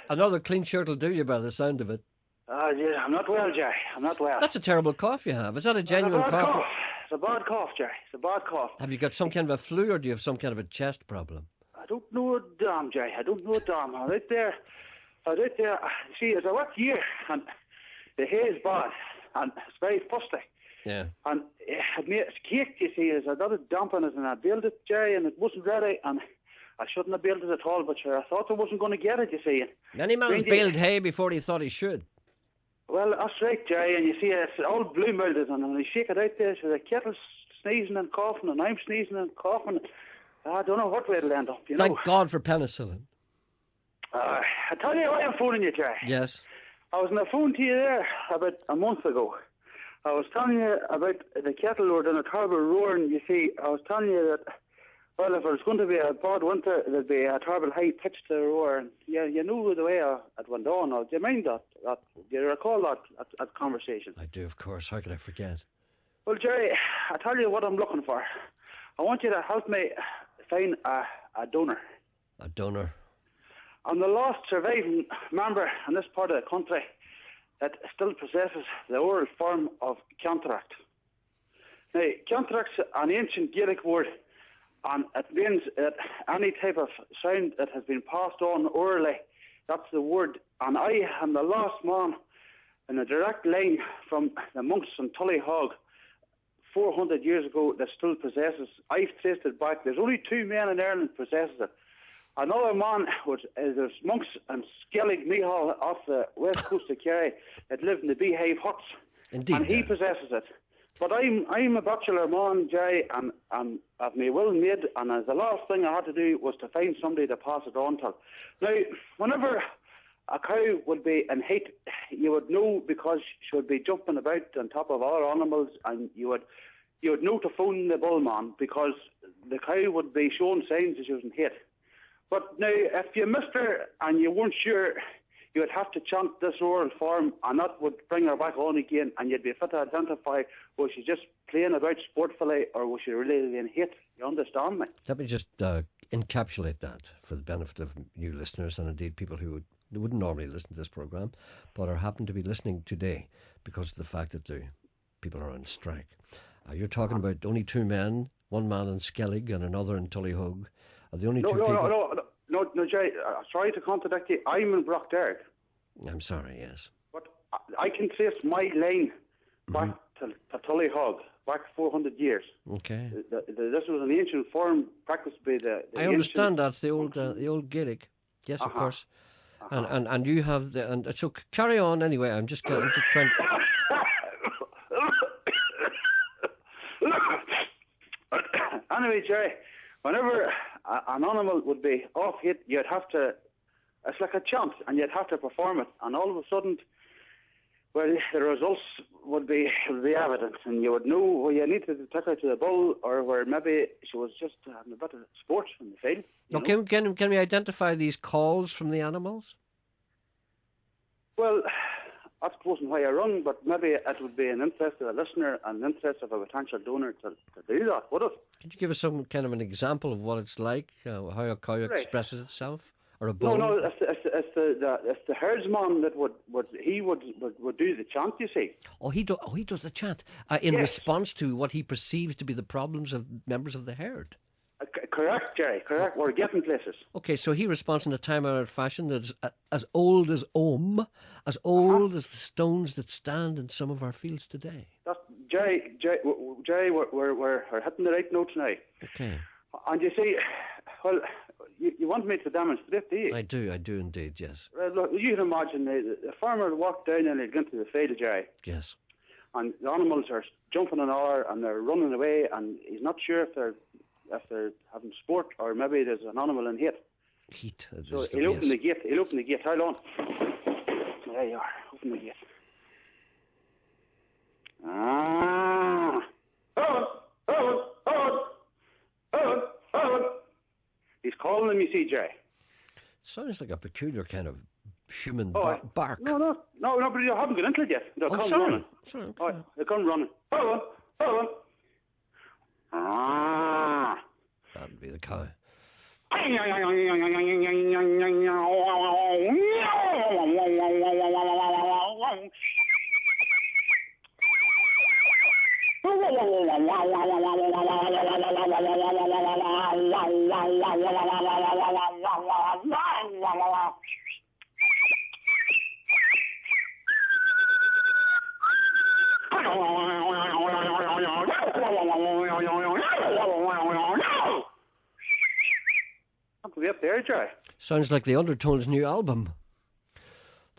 Another clean shirt will do you by the sound of it. Yeah, I'm not well, Gerry. I'm not well. That's a terrible cough you have. Is that a genuine cough? It's a bad cough, Gerry. It's a bad cough. Have you got some kind of a flu or do you have some kind of a chest problem? I don't know a damn, Gerry. I don't know a damn. I'm right there. See, it's a wet year, and the hay is bad, and it's very fusty. Yeah. And it's caked, you see. There's a lot of damp in it, and I built it, Gerry, and it wasn't ready, and I shouldn't have built it at all, but sure, I thought I wasn't going to get it, you see. Any man's baled hay before he thought he should. Well, that's right, Jerry, and you see it's all blue milded, and when I shake it out there, so the kettle's sneezing and coughing, and I'm sneezing and coughing. I don't know what way it'll end up, you know. Thank God for penicillin. I tell you why I'm phoning you, Jerry. Yes. I was on the phone to you there about a month ago. I was telling you about the kettle roar and a terrible roar, and you see, I was telling you that, well, if it was going to be a bad winter, there'd be a terrible high pitch to the roar. And you knew the way it went on. Do you mind that? Do you recall that conversation? I do, of course. How could I forget? Well, Jerry, I tell you what I'm looking for. I want you to help me find a donor. A donor? I'm the last surviving member in this part of the country that still possesses the oral form of cataract. Now, cataract's an ancient Gaelic word, and it means that any type of sound that has been passed on orally, that's the word. And I am the last man in a direct line from the monks in Tullyhog 400 years ago that still possesses. I've traced it back. There's only 2 men in Ireland possesses it. Another man there's monks in Skellig Mihal off the west coast of Kerry that live in the beehive huts. Indeed. And he possesses it. But I'm a bachelor man, Jerry, and I've my will made, and as the last thing I had to do was to find somebody to pass it on to. Now, whenever a cow would be in heat, you would know because she would be jumping about on top of other animals, and you would know to phone the bullman because the cow would be showing signs that she was in heat. But now, if you missed her and you weren't sure, you would have to chant this oral form, and that would bring her back on again, and you'd be fit to identify, was she just playing about sportfully, or was she really in hate? You understand me? Let me just encapsulate that for the benefit of new listeners, and indeed people who wouldn't normally listen to this programme, but are happen to be listening today because of the fact that people are on strike. You're talking about only 2 men, one man in Skellig and another in Tullyhog. Are the only two people... No, Jay, sorry to contradict you. I'm in Brockderg. I'm sorry, yes. But I can trace my line back to Tullyhog, back 400 years. Okay. This was an ancient form practiced by the I understand that's the old Gaelic. Yes, of course. And you have so carry on anyway. I'm just trying. Anyway, Jerry, whenever an animal would be off hit, you'd have to. It's like a chant, and you'd have to perform it. And all of a sudden, well, the results would be evident, and you would know where you needed to take her to the bull, or where maybe she was just having a bit of sport in the field. Okay, can we identify these calls from the animals? Well, that wasn't why I rung, but maybe it would be an interest of a listener and an interest of a potential donor to do that, would it? Could you give us some kind of an example of what it's like, how a cow expresses itself, or a bull? No, it's the herdsman that would do the chant. You see? Oh, he does the chant in response to what he perceives to be the problems of members of the herd. Correct, Jerry. Correct. We're getting places. Okay, so he responds in a time-honored fashion that's as old as as old as the stones that stand in some of our fields today. Jerry, we're hitting the right notes now. Okay. And you see, well, you want me to demonstrate, do you? I do indeed, yes. Look, you can imagine the farmer walked down and he'd go into the field, Jerry. Yes. And the animals are jumping an hour and they're running away, and he's not sure if they're having sport or maybe there's an animal in heat. So he'll open the gate. He'll open the gate. Hold on. There you are. Open the gate. He's calling him, you see, Jay. Sounds like a peculiar kind of human bark. No, but you haven't got into it yet. They'll come running. Sorry. Okay. Oh, they'll come running. Hold on. That would be the cow. Up there, Jay. Sounds like the Undertones' new album.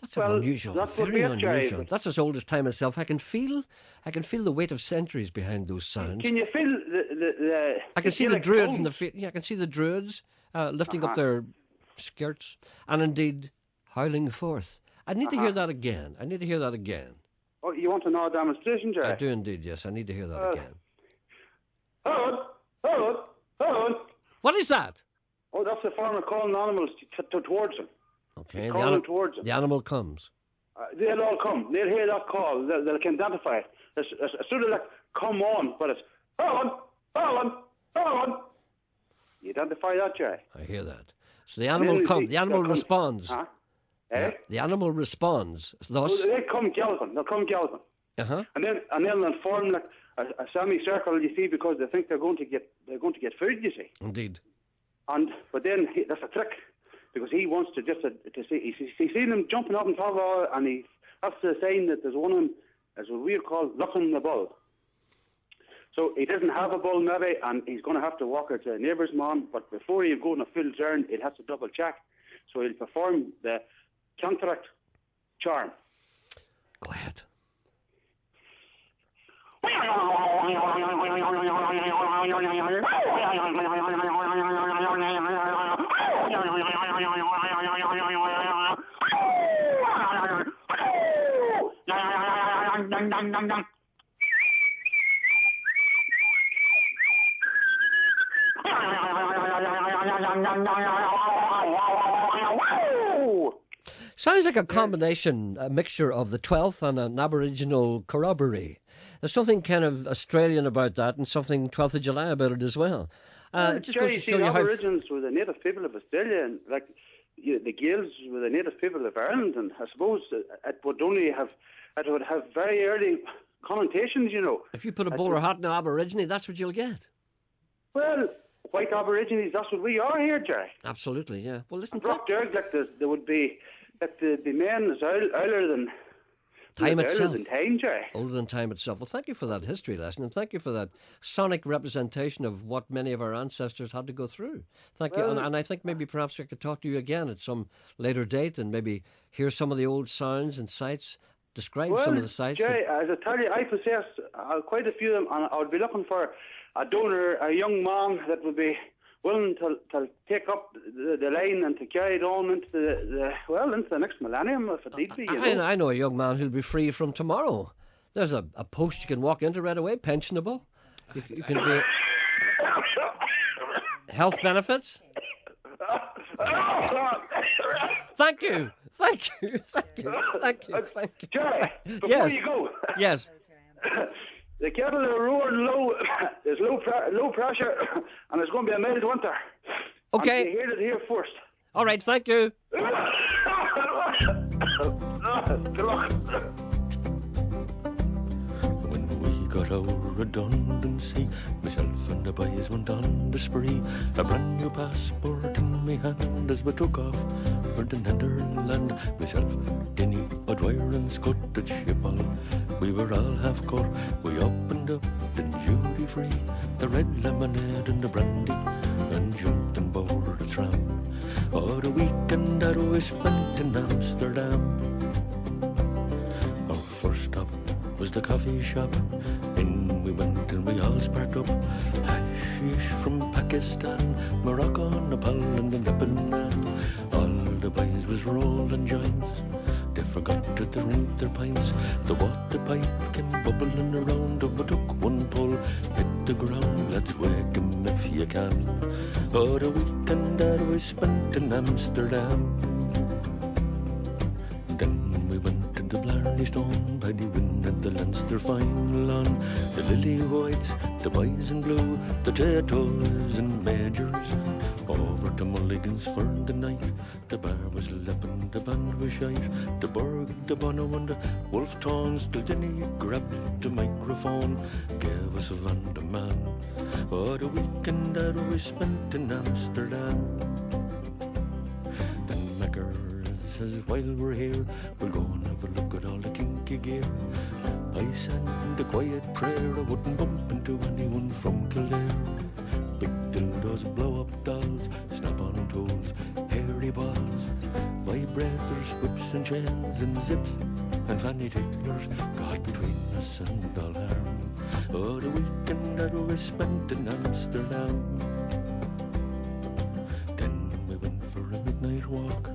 That's Well, unusual, that's what very we have, Gerry, unusual. but- That's as old as time itself. I can feel the weight of centuries behind those sounds. Can you feel the I can see the Gaelic druids in the tones? I can see the druids lifting up Uh-huh. their skirts and indeed howling forth. I need to hear that again. I need to hear that again. Oh, you want to know a demonstration, Gerry? I do indeed. Yes, I need to hear that again. Hold on. What is that? Oh, that's the farmer calling animals towards him. Okay, Calling them towards him. the animal comes. They'll all come. They'll hear that call. They'll can identify it. It's sort of like, come on, but it's, hold on. You identify that, Gerry? I hear that. So the animal comes. The animal responds. Huh? Yeah, the animal responds. Thus, Well, they come galloping. They'll come galloping. uh-huh. And then they'll form like a semicircle, you see, because they think they're going to get food, you see. Indeed. But then that's a trick, because he wants to just to see. He's seen them jumping up and top of all, and that's the sign that there's one of them, as what we call looking the bull. So he doesn't have a bull maybe, and he's going to have to walk it to a neighbour's man. But before he'll go on a full turn, he'll have to double check. So he'll perform the counteract charm. Go ahead. Sounds like a combination, a mixture of the 12th and an Aboriginal corroboree. There's something kind of Australian about that and something 12th of July about it as well. It just goes to show you how... Aborigines were the native people of Australia, and like the Gaels were the native people of Ireland, and I suppose it would have very early connotations, you know. If you put a bowler hat in an Aborigine, that's what you'll get. Well, white Aborigines, that's what we are here, Gerry. Absolutely, yeah. Well, listen, Rock Derg, like there would be, like the men is older than time older itself. than time, Gerry. Older than time itself. Well, thank you for that history lesson, and thank you for that sonic representation of what many of our ancestors had to go through. Thank you. And I think maybe perhaps I could talk to you again at some later date and maybe hear some of the old sounds and sights, describe some of the sights. Gerry, as I tell you, I possess quite a few of them, and I would be looking for a donor, a young man that would be willing to take up the line and to carry it on into the next millennium if it need be. I know a young man who'll be free from tomorrow. There's a post you can walk into right away, pensionable. You can be health benefits. Thank you. Gerry, before Yes. you go. Yes. The kettle are roaring low. There's low pressure, and it's going to be a mild winter. Okay. And you heard it here first. All right, thank you. Good luck. We got our redundancy. Myself and the boys went on the spree. A brand new passport in my hand as we took off for the Netherland. Myself, Denny, O'Dwyer and Scottish Shipall. We were all half cut. We opened up the duty free, the red lemonade and the brandy, and jumped and boarded a tram. Oh, the weekend that we spent in Amsterdam. Our first stop was the coffee shop. In we went and we all sparked up. Hashish from Pakistan, Morocco, Nepal and Lebanon. All the boys was rolling joints. They forgot to drink their pints. The water pipe came bubbling around. We took one pull, hit the ground. Let's wake 'em if you can. Oh, the weekend that we spent in Amsterdam. Then we went to the Blarney Stone by the wind at the Leinster final on. The lily whites, the boys in blue, the Tattoos and Majors. Over to Mulligan's for the night. The bar was lippin', the band was shite. The Berg, the Bono and the Wolf Tones. Till Denny grabbed the microphone, gave us a Van de Man. Oh, the weekend that we spent in Amsterdam. Then Macker says, while we're here, we'll go and have a look at all the kinky gear. I sang the quiet prayer, I wouldn't bump into anyone from Kildare. Big dildos, blow-up dolls, snap-on tools, hairy balls, brothers, whips and chains and zips, and Fanny Taylor's God between us and all harm. Oh, the weekend that we spent in Amsterdam. Then we went for a midnight walk.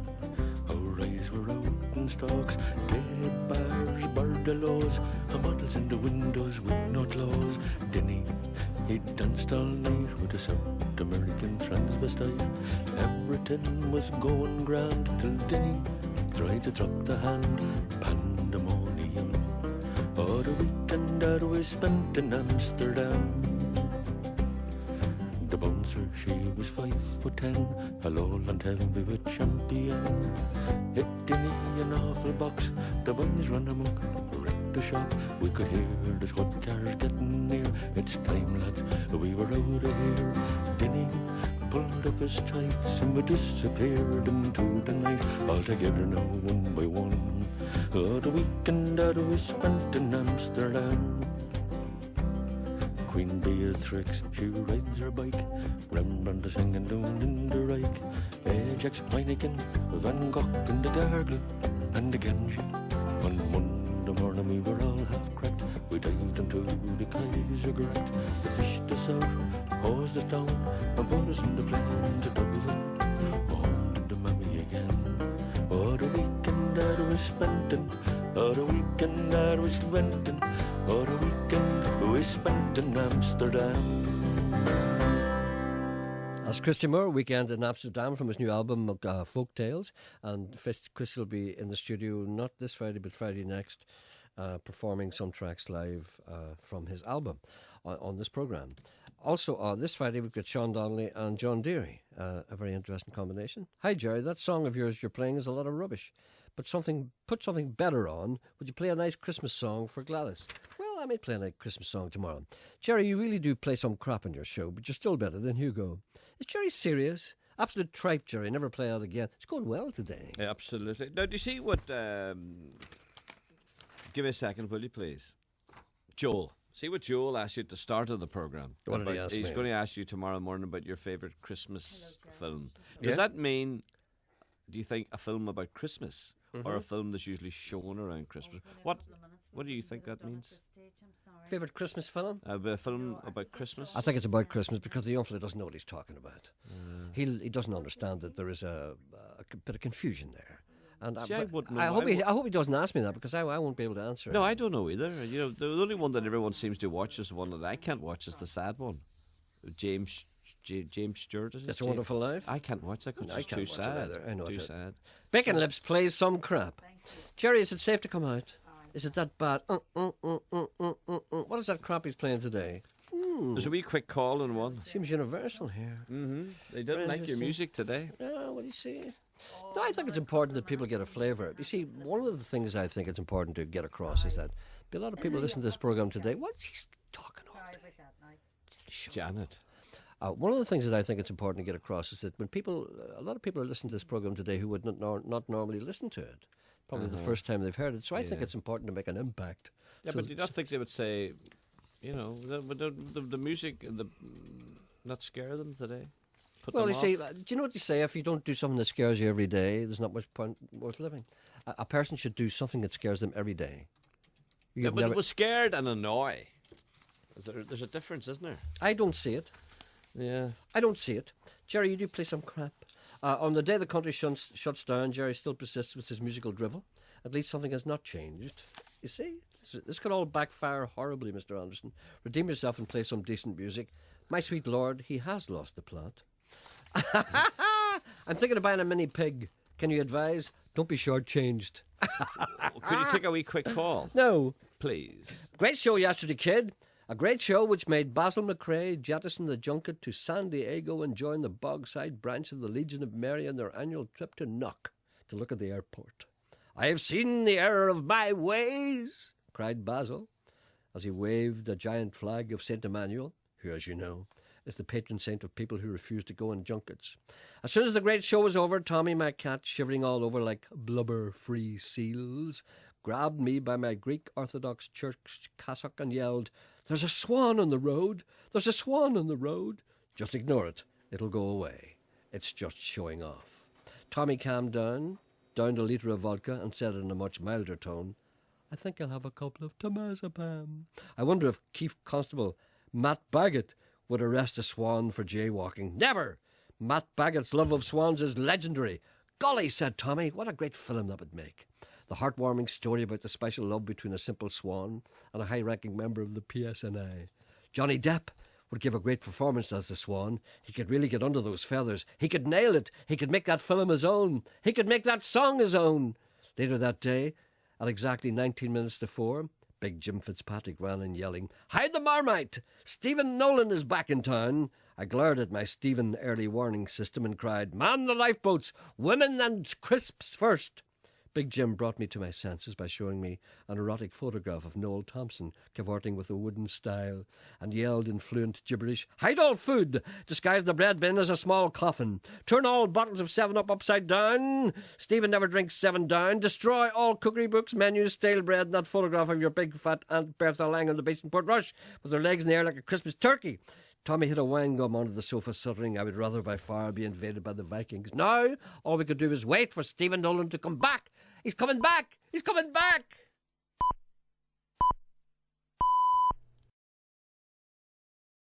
Our eyes were out in stalks, gay bars, bordellos, and models in the windows with no claws. Denny, he danced all night with a South American transvestite. Everything was going grand till Denny tried to drop the hand. Pandemonium. Oh, the weekend that we spent in Amsterdam. The bouncer, she was 5'10", a lowland heavyweight champion. Hit Denny an awful box, the boys ran amok, wrecked the shop. We could hear the squad cars getting near. It's time, lads, we were out of here. Denny pulled up his tights and we disappeared into the night. All together now, one by one. Oh, the weekend that we spent in Amsterdam. Queen Beatrix, she rides her bike. Rembrandt is hanging down in the Reich. Ajax, Heineken, Van Gogh and the Gargle and the Genji. On Monday morning we were all half cracked. We dived into the Kaisergracht. They fished us out, hosed us down, and put us in the plane to Dublin. Home to the mammy again. Oh, the weekend that we spent in. Oh, the weekend that we spent in. Oh, the weekend we spent in Amsterdam. That's Christy Moore, Weekend in Amsterdam, from his new album, Folk Tales. And Chris will be in the studio not this Friday, but Friday next, performing some tracks live from his album on this programme. Also, this Friday, we've got Sean Donnelly and John Deary, a very interesting combination. Hi, Gerry, that song of yours you're playing is a lot of rubbish. But put something better on. Would you play a nice Christmas song for Gladys? Well, I may play a nice Christmas song tomorrow. Gerry, you really do play some crap on your show, but you're still better than Hugo. Is Gerry serious? Absolute tripe, Gerry. Never play out again. It's going well today. Yeah, absolutely. Now, do you see what... give me a second, will you, please? Joel. See what Joel asked you at the start of the programme. What did he ask me? He's going to ask you tomorrow morning about your favourite Christmas film. Does that mean... Do you think a film about Christmas or a film that's usually shown around Christmas? What do you think that means? Favourite Christmas film? A film about Christmas? I think it's about Christmas because the young fella doesn't know what he's talking about. He doesn't understand that there is a bit of confusion there. And See, I hope he doesn't ask me that because I won't be able to answer. No, I don't know either. You know, the only one that everyone seems to watch is the one that I can't watch. Is the sad one. James Stewart, is it? It's a Wonderful Life. I can't watch that because it's too sad. I know too sad. Bacon Lips plays some crap. Gerry, is it safe to come out? Is it that bad? What is that crap he's playing today? There's a wee quick call in one. Seems universal here. They didn't like your music today. Yeah, what do you see? No, I think it's important that people get a flavour. You see, one of the things I think it's important to get across is that a lot of people listen to this programme today. What's he talking about? Janet. One of the things that I think it's important to get across is that when a lot of people are listening to this programme today who would not normally listen to it, probably the first time they've heard it. So I think it's important to make an impact. Yeah, but do you not think they would say, you know, the music, not scare them today? Well, you see, do you know what they say? If you don't do something that scares you every day, there's not much point worth living. A person should do something that scares them every day. But it was scared and annoy. There's a difference, isn't there? I don't see it. Yeah. I don't see it. Gerry, you do play some crap. On the day the country shuts down, Gerry still persists with his musical drivel. At least something has not changed. You see? This could all backfire horribly, Mr. Anderson. Redeem yourself and play some decent music. My sweet lord, he has lost the plot. I'm thinking of buying a mini pig. Can you advise? Don't be shortchanged. Could you take a wee quick call? No. Please. Great show yesterday, kid. A great show which made Basil McRae jettison the junket to San Diego and join the Bogside branch of the Legion of Mary on their annual trip to Knock to look at the airport. I have seen the error of my ways, cried Basil, as he waved a giant flag of St. Emmanuel, who, as you know, is the patron saint of people who refuse to go on junkets. As soon as the great show was over, Tommy, my cat, shivering all over like blubber-free seals, grabbed me by my Greek Orthodox Church cassock and yelled, "There's a swan on the road! There's a swan on the road!" Just ignore it. It'll go away. It's just showing off. Tommy calmed down, downed a litre of vodka and said in a much milder tone, I think I'll have a couple of tomazepam. I wonder if Chief Constable Matt Baggett would arrest a swan for jaywalking. Never! Matt Baggett's love of swans is legendary. Golly, said Tommy, what a great film that would make. The heartwarming story about the special love between a simple swan and a high-ranking member of the PSNI. Johnny Depp would give a great performance as the swan. He could really get under those feathers. He could nail it. He could make that film his own. He could make that song his own. Later that day, at exactly 19 minutes to 4, Big Jim Fitzpatrick ran in yelling, Hide the Marmite! Stephen Nolan is back in town. I glared at my Stephen early warning system and cried, Man the lifeboats! Women and crisps first! Big Jim brought me to my senses by showing me an erotic photograph of Noel Thompson cavorting with a wooden stile, and yelled in fluent gibberish, Hide all food! Disguise the bread bin as a small coffin! Turn all bottles of 7-Up upside down! Stephen never drinks 7 down! Destroy all cookery books, menus, stale bread, and that photograph of your big fat Aunt Bertha lying on the beach in Port Rush with her legs in the air like a Christmas turkey! Tommy hit a wine gum onto the sofa, stuttering, I would rather by far be invaded by the Vikings. Now, all we could do is wait for Stephen Nolan to come back. He's coming back! He's coming back!